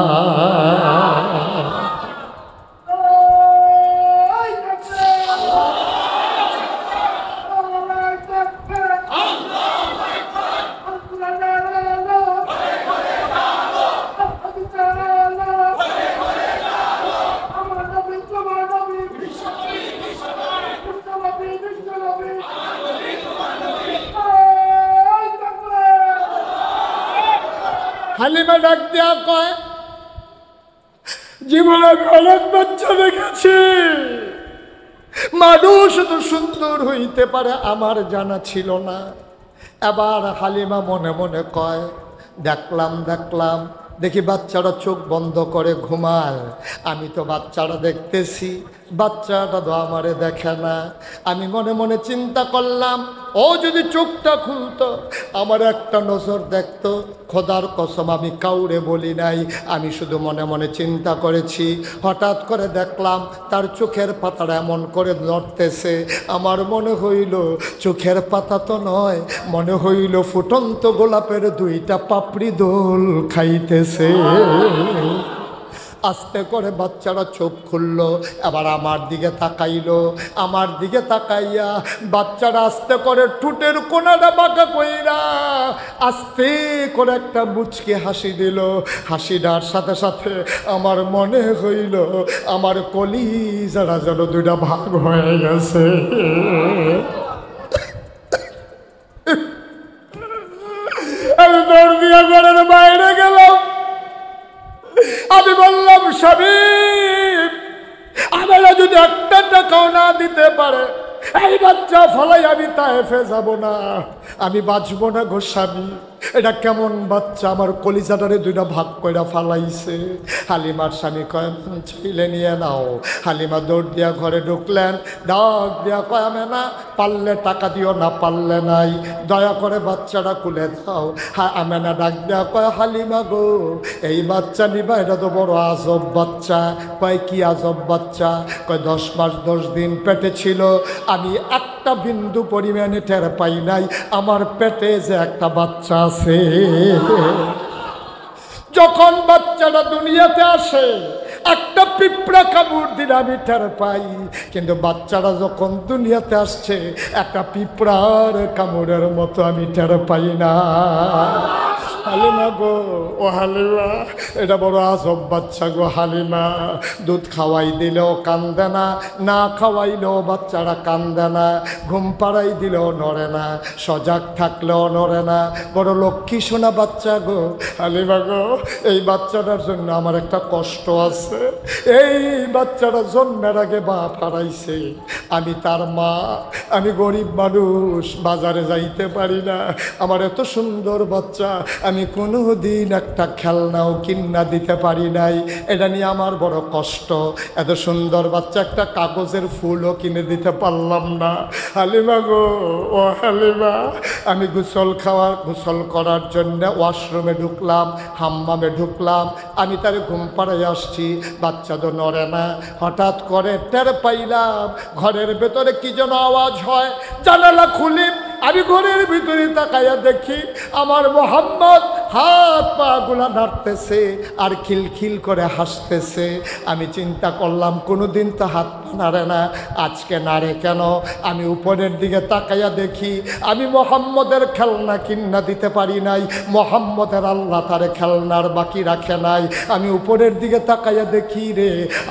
S1: হালিমা ডাক দেয়া কয়, জীবনে আমি অনেক বাচ্চা দেখেছি, মানুষ তো সুন্দর হইতে পারে আমার জানা ছিল না। এবার হালিমা মনে মনে কয়, দেখলাম দেখি বাচ্চারা চোখ বন্ধ করে ঘুমায়, আমি তো বাচ্চারা দেখতেছি বাচ্চাটা তো আমারে দেখে না। আমি মনে মনে চিন্তা করলাম, ও যদি চোখটা খুলতো, আমার একটা নজর দেখতো। খোদার কসম আমি কাউরে বলি নাই, আমি শুধু মনে মনে চিন্তা করেছি। হঠাৎ করে দেখলাম তার চোখের পাতাটা এমন করে নড়তেছে, আমার মনে হইল চোখের পাতা তো নয়, মনে হইল ফুটন্ত গোলাপের দুইটা পাপড়ি দোল খাইতেছে। আস্তে করে বাচ্চারা চোখ খুললো, এবার আমার দিকে তাকাইলো। আমার দিকে তাকাইয়া বাচ্চারা আস্তে করে ঠোঁটের কোনাটা বাঁকা কইরা আস্তে করে একটা মুচকি হাসি দিল। হাসিটার সাথে সাথে আমার মনে হইল আমার কলিজারা যেন দুইটা ভাগ হয়ে গেছে। আমি দৌড় দিয়া ঘরের বাইরে গেলাম। আমি বললাম, স্বামী আমরা যদি একটা টাকাও না দিতে পারে এই বাচ্চা ফলাই আমি তায়েফে যাব না, আমি বাঁচবো না গো স্বামী। এটা কেমন বাচ্চা, আমার কলিজাটারে দুইটা ভাগ কইরা ফালাইছে। হালিমার স্বামী কয়, চাইলে নিয়ে নাও। হালিমা দৌড় দিয়া ঘরে ঢুকলেন, ডাক দিয়া কয়, আমি না পারলে টাকা দিও, না পারলে নাই, দয়া করে বাচ্চাটা কুলে দাও। আমি না ডাক দিয়া কয়, হালিমা গো এই বাচ্চা নিবা, এটা তো বড় আজব বাচ্চা। কয় কি আজব বাচ্চা? কয় 10 মাস 10 দিন পেটে ছিল, আমি একটা বিন্দু পরিমাণে টের পাই নাই আমার পেটে যে একটা বাচ্চা আছে। যখন বাচ্চাটা দুনিয়াতে আসে একটা পিঁপড়া কামড় দিলে আমি টের পাই, কিন্তু বাচ্চারা যখন দুনিয়াতে আসছে একটা পিঁপড়ার কামড়ের মতো আমি টের পাই না। হালিমা গো, ও হালিমা, এটা বড় আজব বাচ্চা গো হালিমা। দুধ খাওয়াই দিলেও কান্দে না, না খাওয়াইলেও বাচ্চারা কান্দে না, ঘুম পাড়াই দিলেও নড়ে না, সজাগ থাকলেও নড়ে না, বড় লক্ষ্মী সোনা বাচ্চা গো হালিমা গো। এই বাচ্চাটার জন্য আমার একটা কষ্ট আছে। এই বাচ্চাটা জন্মের আগে বাপ হারাইছে, আমি তার মা, আমি গরিব মানুষ, বাজারে যাইতে পারি না। আমার এত সুন্দর বাচ্চা, আমি কোনো দিন একটা খেলনাও কিনা দিতে পারি নাই, এটা নিয়ে আমার বড় কষ্ট। এত সুন্দর বাচ্চা একটা কাগজের ফুলও কিনে দিতে পারলাম না। হালিমা গো, ও হালিমা, আমি গোসল করার জন্য ওয়াশরুমে ঢুকলাম, হাম্মামে ঢুকলাম, আমি তার ঘুম পাড়ায় আসছি, বাচ্চা তো নড়ে না। হঠাৎ করে টের পাইলাম ঘরের ভেতরে কি যেন আওয়াজ হয়। জানালা খুলি, আমি ঘরের ভিতরে তাকাইয়া দেখি আমার মোহাম্মদ হাত পা গুলা নাড়তেছে আর খিলখিল করে হাসতেছে। আমি চিন্তা করলাম কোনোদিন তো হাত নাড়ে না, আজকে নাড়ে কেন? আমি উপরের দিকে তাকাইয়া দেখি আমি মোহাম্মদের খেলনা কিনা দিতে পারি নাই, মোহাম্মদের আল্লাহ তারে খেলনার বাকি রাখে নাই। আমি উপরের দিকে তাকাইয়া দেখি রে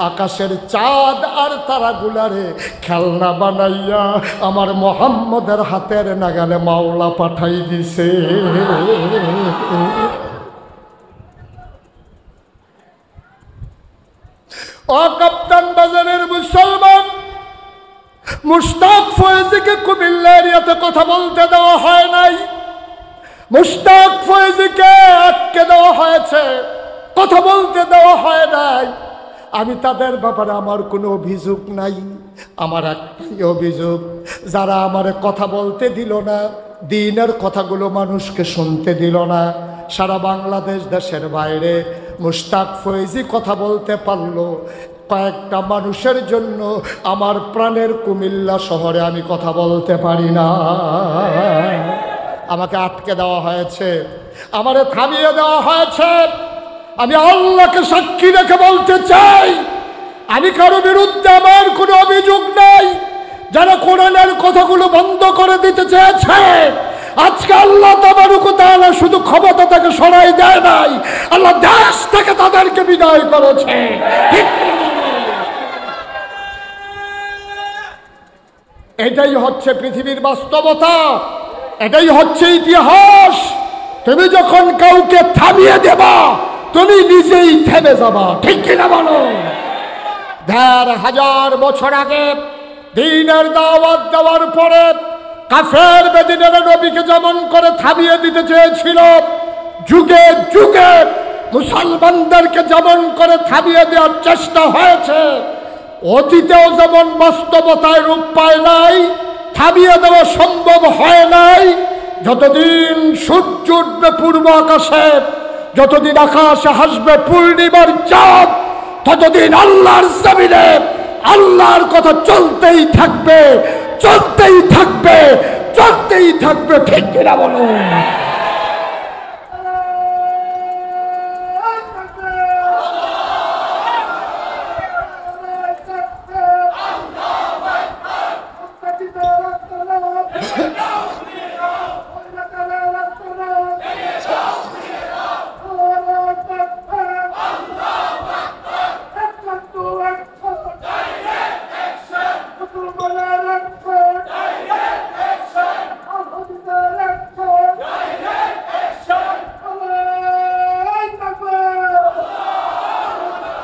S1: আকাশের চাঁদ আর তারাগুলারে খেলনা বানাইয়া আমার মোহাম্মদের হাতের নাগালে মাওলা পাঠাই দিছে। ও কাপ্তান বাজারের মুসলমান, মুশতাক ফয়েজীকে কুমিল্লা এরিয়াতে কথা বলতে দেওয়া হয় নাই, মুশতাক ফয়েজীকে আটকে দেওয়া হয়েছে, কথা বলতে দেওয়া হয় নাই। আমি তাদের ব্যাপারে আমার কোনো অভিযোগ নাই, আমার একটাই অভিযোগ, যারা আমারে কথা বলতে দিল না, দিনের কথাগুলো মানুষকে শুনতে দিল না, সারা বাংলাদেশ দেশের বাইরে মুশতাক ফয়েজী কথা বলতে পারলো কয়েকটা মানুষের জন্য, আমার প্রাণের কুমিল্লা শহরে আমি কথা বলতে পারি না। আমাকে আটকে দেওয়া হয়েছে, আমারে থামিয়ে দেওয়া হয়েছে। আমি আল্লাহকে সাক্ষী রেখে বলতে চাই, আমি কারো বিরুদ্ধে আমার কোনো অভিযোগ নাই। যারা কোরআনের কথাগুলো বন্ধ করে দিতে চেয়েছে, আজকে আল্লাহ তাবারক ওয়া তাআলা শুধু ক্ষমতা থেকে সরাই দেয় নাই, আল্লাহ দেশ থেকে তাদেরকে বিদায় করেছে। এটাই হচ্ছে পৃথিবীর বাস্তবতা, এটাই হচ্ছে ইতিহাস। তুমি যখন কাউকে থামিয়ে দেবা, তুমি নিজেই থেমে যাবা, ঠিক কিনা বলো? ১,৫০০ বছর আগে দ্বীনের দাওয়াত দেওয়ার পরে কাফের বেদিনেরা নবীকে যেমন করে থামিয়ে দিতে চেয়েছিল, যুগে যুগে মুসলমানদেরকে যেমন করে থামিয়ে দেওয়ার চেষ্টা হয়েছে, অতীতেও যেমন বাস্তবতায় রূপ পায় নাই, থামিয়ে দেওয়া সম্ভব হয় নাই, যতদিন সূর্য উঠবে পূর্ব আকাশে, যতদিন আকাশে হাসবে পূর্ণিমার চাঁদ, ততদিন আল্লাহর জমিনে আল্লাহর কথা চলতেই থাকবে, চলতেই থাকবে, চলতেই থাকবে। ঠিক কিনা বলুন?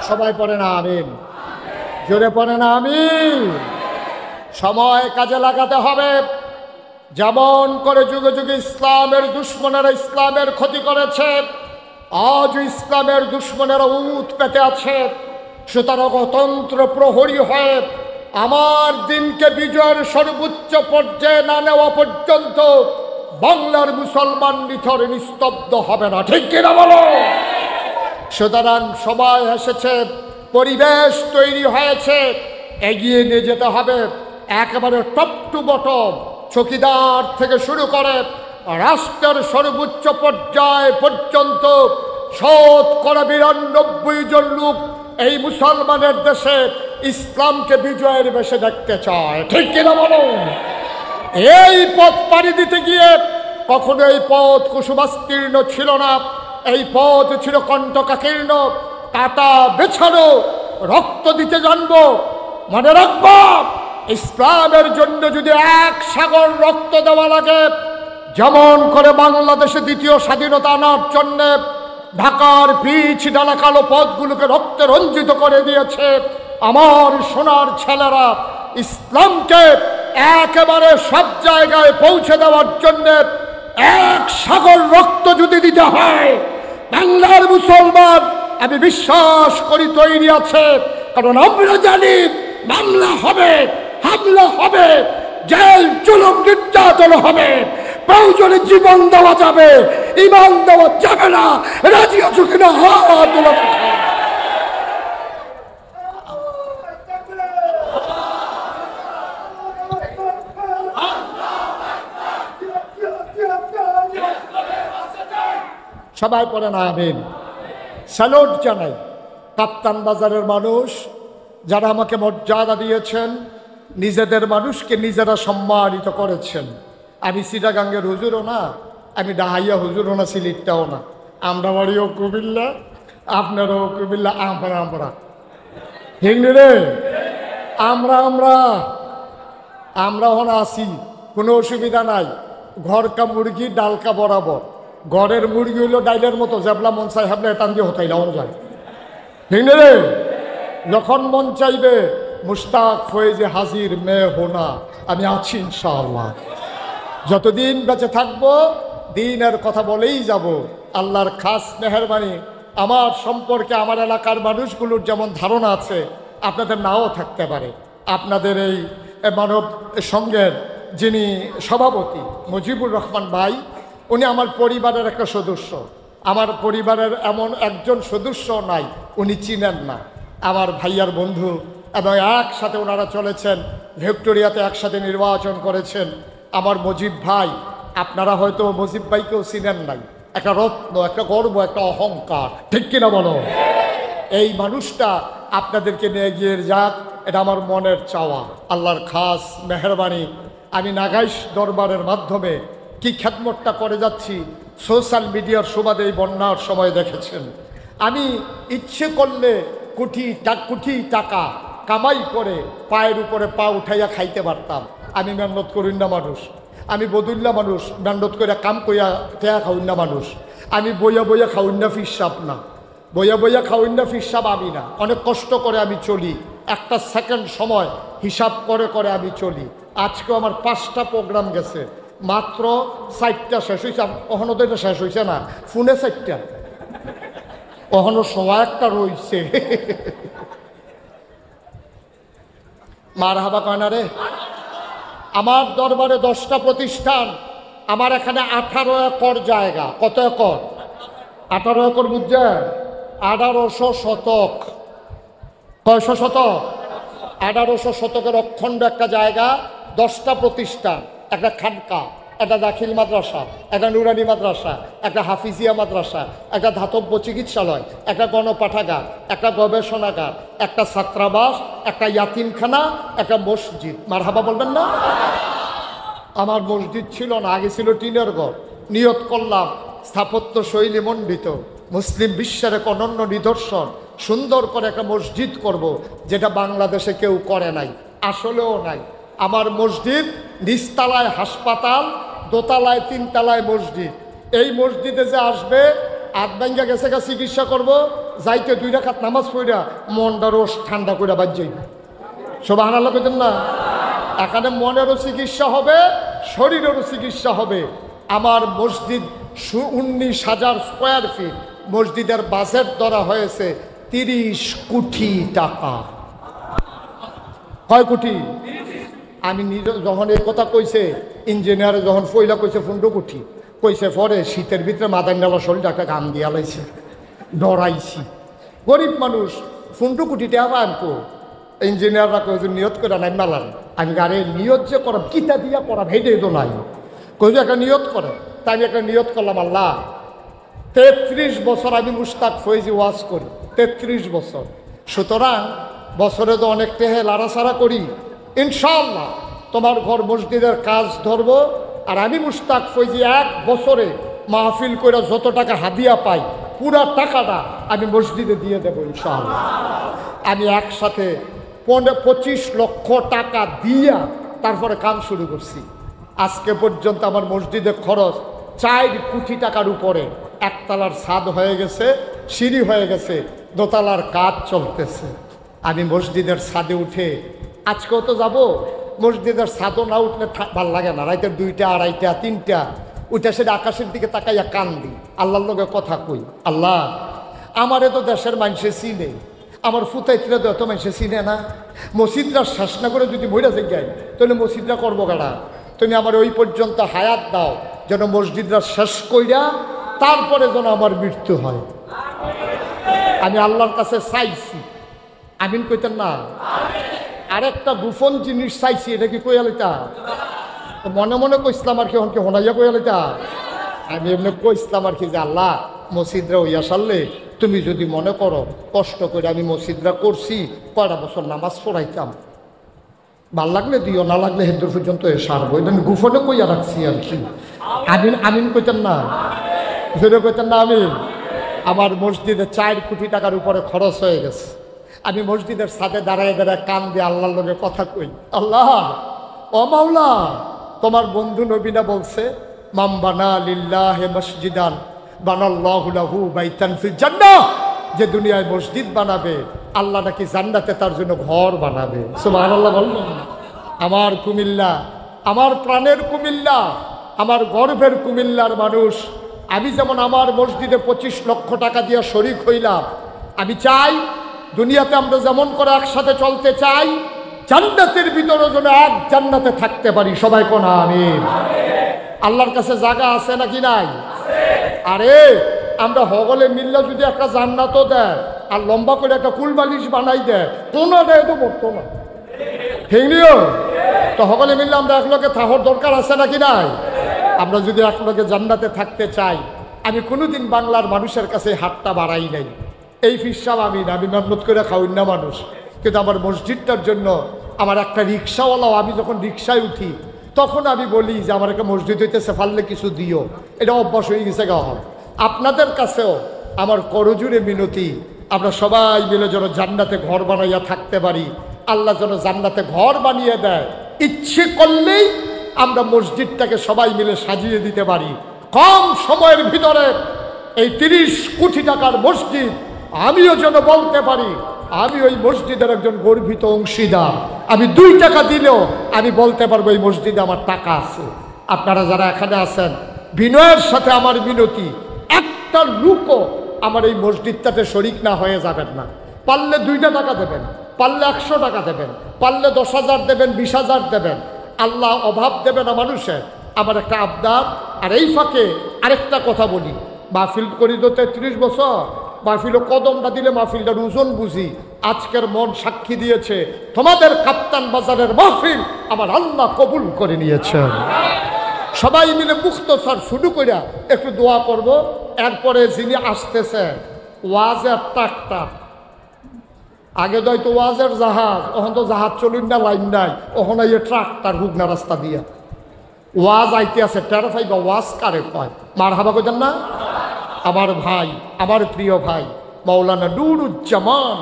S1: সবাই পড়ে না আমিন? জোরে পড়ে না আমিন? সময় কাজে লাগাতে হবে। যেমন করে যুগে যুগে ইসলামের দুশ্মনেরা ইসলামের ক্ষতি করেছে, আজ ইসলামের দুশ্মনেরা উত পেতে আছে। সুতরাং অতন্ত্র প্রহরী হয়ে আমার দিনকে বিজয়ের সর্বোচ্চ পর্যায়ে না নেওয়া পর্যন্ত বাংলার মুসলমান নিথর নিস্তব্ধ হবে না। ঠিক কিনা বলো? সুতরাং সময় এসেছে, পরিবেশ তৈরি হয়েছে, এগিয়ে নিয়ে যেতে হবে। একেবারে টপ টু বটম, চৌকিদার থেকে শুরু করে রাষ্ট্রের সর্বোচ্চ পর্যায় পর্যন্ত ৯৯ জন লোক এই মুসলমানের দেশে ইসলামকে বিজয়ের বেশে দেখতে চায়। ঠিক কিনা বলো? এই পথ পাড়ি দিতে গিয়ে কখনো এই পথ কুসুমাস্তীর্ণ ছিল না, এই পথ ছিল কণ্টকাকীর্ণ, কাটা বেছানো, রক্ত দিতে জানবো। মনে রাখবো, ইসলামের জন্য যদি এক সাগর রক্ত দেওয়া লাগে, যেমন করে বাংলাদেশে দ্বিতীয় স্বাধীনতা আনার জন্য ঢাকার পিচ ডালা কালো পথগুলোকে রক্তে রঞ্জিত করে দিয়েছে আমার সোনার ছেলেরা, ইসলামকে একেবারে সব জায়গায় পৌঁছে দেওয়ার জন্য এক সাগর রক্ত যদি দিতে হয়, বাংলার মুসলমান আমি বিশ্বাস করি তৈরি আছে। কারণ আমরা জানি মামলা হবে, হামলা হবে, জেল জুলুম নির্যাতন হবে, প্রয়োজনে জীবন দেওয়া যাবে, ইমান দেওয়া যাবে না। রাজি আছো কিনা? হাত তোলো। সবাই পড়ে না আমিন? স্যালুট জানাই কাপ্তান বাজারের মানুষ, যারা আমাকে মর্যাদা দিয়েছেন, নিজেদের মানুষকে নিজেরা সম্মানিত করেছেন। আমি চিটাগাঙ্গের হুজুরও না, আমি ডাহাইয়া হুজুরও না, সিলেটটাও না। আমরা বাড়িও কুমিল্লা, আপনারাও কুমিল্লা, আমরা ঠিক রে, আমরা হন আসি, কোনো অসুবিধা নাই। ঘরকা মুরগি ডালকা বরাবর, ঘরের মুরগি হইলো ডাইলের মতো, জেবলা মন চাই হাবলে এতান দিয়ে হতাইলা মন যায়। ঠিক রে? যখন মন চাইবে মুশতাক ফয়েজে হাজির মেয়ে হোনা, আমি আছি ইনশাআল্লাহ। যতদিন বেঁচে থাকবো দিনের কথা বলেই যাব। আল্লাহর খাস মেহেরবানি, আমার সম্পর্কে আমার এলাকার মানুষগুলোর যেমন ধারণা আছে, আপনাদের নাও থাকতে পারে। আপনাদের এই মানব সংঘের যিনি সভাপতি মুজিবুর রহমান ভাই, উনি আমার পরিবারের একটা সদস্য। আমার পরিবারের এমন একজন সদস্য নাই উনি চিনেন না, আমার ভাইয়ার বন্ধু, এবং একসাথে ওনারা চলেছেন, ভিক্টোরিয়াতে একসাথে নির্বাচন করেছেন। আমার মুজিব ভাই, আপনারা হয়তো মুজিব ভাইকেও চিনেন নাই, একটা রত্ন, একটা গর্ব, একটা অহংকার। ঠিক কিনা বলো? এই মানুষটা আপনাদেরকে নিয়ে গিয়ে যাক, এটা আমার মনের চাওয়া। আল্লাহর খাস মেহেরবানি, আমি নাগাইশ দরবারের মাধ্যমে কি খেদমতটা করে যাচ্ছি সোশ্যাল মিডিয়ার সুবাদে এই বন্যার সময় দেখেছেন। আমি ইচ্ছে করলে কোটি টাকা কামাই করে পায়ের উপরে পা উঠাইয়া খাইতে পারতাম। আমি মেহনত করিন না মানুষ, আমি বদুল্লা মানুষ, মেহনত করে কাম কইয়া খেয়া খাউন না মানুষ। আমি বইয়া খাউন না ফিসাব না, বইয়া খাউন না ফিসাব আমি না। অনেক কষ্ট করে আমি চলি, একটা সেকেন্ড সময় হিসাব করে আমি চলি। আজকেও আমার 5টা প্রোগ্রাম গেছে, মাত্র 4টা শেষ হয়েছে। কখনো তো এটা শেষ হয়েছে না, ফোনে 4টা, কখনো 100 একটা রয়েছে। মারহাবা কয় না রে? আমার দরবারে 10টা প্রতিষ্ঠান, আমার এখানে 18 একর জায়গা। কত একর? 18 একর বুঝছেন? 1800 শতক। কয়শো শতক? 1800 শতকের অখণ্ড একটা জায়গা, 10টা প্রতিষ্ঠান, একটা খানকা, একটা দাখিল মাদ্রাসা, একটা নুরানি মাদ্রাসা, একটা হাফিজিয়া মাদ্রাসা, একটা ধাতব্য চিকিৎসালয়, একটা গণপাঠাগার, একটা গবেষণাগার, একটা ছাত্রাবাস, একটা ইয়াতিমখানা, একটা মসজিদ। মারহাবা বলবেন না? আমার মসজিদ ছিল না, আগে ছিল টিনের ঘর। নিয়ত করলাম স্থাপত্য শৈলী মণ্ডিত, মুসলিম বিশ্বের এক অনন্য নিদর্শন, সুন্দর করে একটা মসজিদ করব, যেটা বাংলাদেশে কেউ করে নাই, আসলেও নাই। আমার মসজিদ নিচতলায় হাসপাতাল, দোতলায় 3 তলায় মসজিদ। এই মসজিদে যে আসবে, আধভাঙ্গা গেছে গা চিকিৎসা করব, যাইতে 2 রাকাত নামাজ পড়া মনটা রোজ ঠান্ডা করে বাদ যাইবে। সুবহানাল্লাহ কইতেন না? এখানে মনেরও চিকিৎসা হবে, শরীরেরও চিকিৎসা হবে। আমার মসজিদ 19,000 স্কোয়ার ফিট। মসজিদের বাজেট ধরা হয়েছে 30 কোটি টাকা। কয় কোটি? আমি নিজে যখন এই কথা কইছে, ইঞ্জিনিয়ার যখন পয়লা কইছে 15 কোটি কইছে, পরে শীতের ভিতরে মাদার নেওয়া শরীরটা একটা গাম দিয়া লাইছে, ডরাইছি। গরিব মানুষ 15 কোটি টাকা পান তো। ইঞ্জিনিয়াররা কয়েছে নিয়ত করে নাই মেলান। আমি আরে নিয়ত যে করাম, কিতা দিয়া করাম হেঁটেই তো নাই। কইছে একটা নিয়ত করে। তাই আমি একটা নিয়ত করলাম, আল্লাহ 33 বছর আমি মুশতাক ফয়েজি ওয়াজ করি, 33 বছর। সুতরাং বছরে তো অনেক টেহে লাড়াছাড়া করি, ইনশাআল্লাহ তোমার ঘর মসজিদের কাজ ধরবো। আর আমি মুশতাক ফয়েজি 1 বছরে মাহফিল করে যত টাকা হাদিয়া পাই, পুরা টাকাটা আমি মসজিদে দিয়ে দেবো ইনশাআল্লাহ। আমি একসাথে 25 লক্ষ টাকা দিয়া তারপরে কাম শুরু করছি। আজকে পর্যন্ত আমার মসজিদে খরচ 4 কোটি টাকার উপরে। 1 তলার ছাদ হয়ে গেছে, সিঁড়ি হয়ে গেছে, 2 তলার কাজ চলতেছে। আমি মসজিদের ছাদে উঠে, আজকেও তো যাব, মসজিদের ছাদও না উঠলে ভাল লাগে না। রাইতের 2টা, 2:30, 3টা উঠে সেটা আকাশের দিকে তাকাইয়া কান্দি, আল্লাহর লগে কথা কই, আল্লাহ আমারে তো দেশের মানুষে চিনে, আমার ফুতাইতরা তো এত মানুষে চিনে না। মসজিদরা শেষ না করে যদি মইরা যাই, তাহলে মসজিদরা করবো কারা? তুমি আমার ওই পর্যন্ত হায়াত দাও, যেন মসজিদরা শেষ কইরা তারপরে যেন আমার মৃত্যু হয়। আমি আল্লাহর কাছে চাইছি, আমিন কইতেন না? আরেকটা গোপন জিনিস চাইছি, এটা কি কইয়ালিতা? মনে মনে কইসলাম আর কি, হন কি হনাইয়া কইয়ালিতা? আমি এমনি কইসলাম আর কি যে আল্লাহ মসজিদরা হইয়া সারলে তুমি যদি মনে করো কষ্ট করে আমি মসজিদরা করছি, কয়টা বছর নামাজ পড়াইতাম, ভাল লাগলে দিও, না লাগলে হেদুর পর্যন্ত সারবো। এটা আমি গোপনে কইয়া রাখছি আর কি। আমিন আমিন কইতেন না? জোরে কইতেন না আমিন? আমার মসজিদে 4 কোটি টাকার উপরে খরচ হয়ে গেছে। আমি মসজিদের সাথে দাঁড়ায় দাঁড়ায় কান দিয়ে আল্লাহর লগে কথা কই, আল্লাহ ও মাওলা, তোমার বন্ধু নবীনা বলছে, মাম বানা লিল্লাহি মসজিদান বানাল্লাহু লাহু বাইতান ফিল জান্নাহ, যে দুনিয়ায় মসজিদ বানাবে আল্লাহ নাকি জান্নাতে তার জন্য ঘর বানাবে। সুবহানাল্লাহ বলবেন? আমার কুমিল্লা, আমার প্রাণের কুমিল্লা, আমার গর্বের কুমিল্লার মানুষ, আমি যেমন আমার মসজিদে 25 লক্ষ টাকা দিয়ে শরিক হইলাম, আমি চাই দুনিয়াতে আমরা যেমন করে একসাথে চলতে চাই, জান্নাতের ভিতরে যেন এক জান্নাতে থাকতে পারি। সবাই কোন আমিন? আল্লাহর কাছে জায়গা আছে নাকি নাই? আরে আমরা হগলে মিল্লা যদি একটা জান্নাতও দেয় আর লম্বা করে একটা কুলবালিশ বানাই দেয়, কোনো দেয় তো পড়তো না, ঠিক নিও? তো হগলে মিললে আমরা একলগে থাকার দরকার আছে নাকি নাই? আমরা যদি একলগে জান্নাতে থাকতে চাই, আমি কোনোদিন বাংলার মানুষের কাছে হাতটা বাড়াই নাই। এই ফিসাব আমি মেহনত করে খাওয়াই না মানুষ, কিন্তু আমার মসজিদটার জন্য আমার একটা রিক্সাওয়ালাও, আমি যখন রিক্সায় উঠি তখন আমি বলি যে আমার একটা মসজিদ হইতেছে, পারলে কিছু দিও। এটা অভ্যাস হয়ে গেছে গাওয়া। আপনাদের কাছেও আমার করজুড়ে মিনতি, আমরা সবাই মিলে যেন জান্নাতে ঘর বানাইয়া থাকতে পারি। আল্লাহ যেন জান্নাতে ঘর বানিয়ে দেয়, ইচ্ছে করলেই আমরা মসজিদটাকে সবাই মিলে সাজিয়ে দিতে পারি। কম সময়ের ভিতরে এই 30 কোটি টাকার মসজিদ আমিও যেন বলতে পারি আমি ওই মসজিদের একজন গর্বিত অংশীদার। আমি 2 টাকা দিলেও আমি বলতে পারবো এই মসজিদে আমার টাকা আছে। আপনারা যারা এখানে আছেন, বিনয়ের সাথে আমার মিনতি, একটা লোকও আমার এই মসজিদটাতে শরিক না হয়ে যাবেন না। পারলে 2টা টাকা দেবেন, পারলে 100 টাকা দেবেন, পারলে 10,000 দেবেন, 20,000 দেবেন, আল্লাহ অভাব দেবে না মানুষের। আমার একটা আবদার। আর এই ফাঁকে আরেকটা কথা বলি, মাহফিল করি তো 33 বছর, মাহফিলও কদমটা দিলে মাহফিলটার ওজন বুঝি। আজকের মন সাক্ষী দিয়েছে, তোমাদের কাপ্তান বাজারের মাহফিল আমার আল্লাহ কবুল করে নিয়েছেন। সবাই মিলে মুখতসার শুরু করিয়া একটু দোয়া করব। এরপরে যিনি আসতেছে ওয়াজের ট্রাক্টর, আগে তো হয়তো ওয়াজের জাহাজ, ওখান তো জাহাজ চলুন না, লাইন নাই, ওখানে এই ট্রাক্টর হুগনা রাস্তা দিয়া ওয়াজ আইতে আছে। টেরাফাই বা ওয়াজ কারে কয়, মার হাবা কইতেন না? আমার ভাই, আমার প্রিয় ভাই মাওলানা নুরুজ্জামান,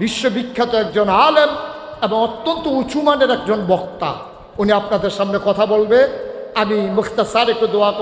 S1: বিশ্ববিখ্যাত একজন আলেম এবং অত্যন্ত উঁচু মানের একজন বক্তা, উনি আপনাদের সামনে কথা বলবে। আমি মুখতাসার একটু দোয়া করি।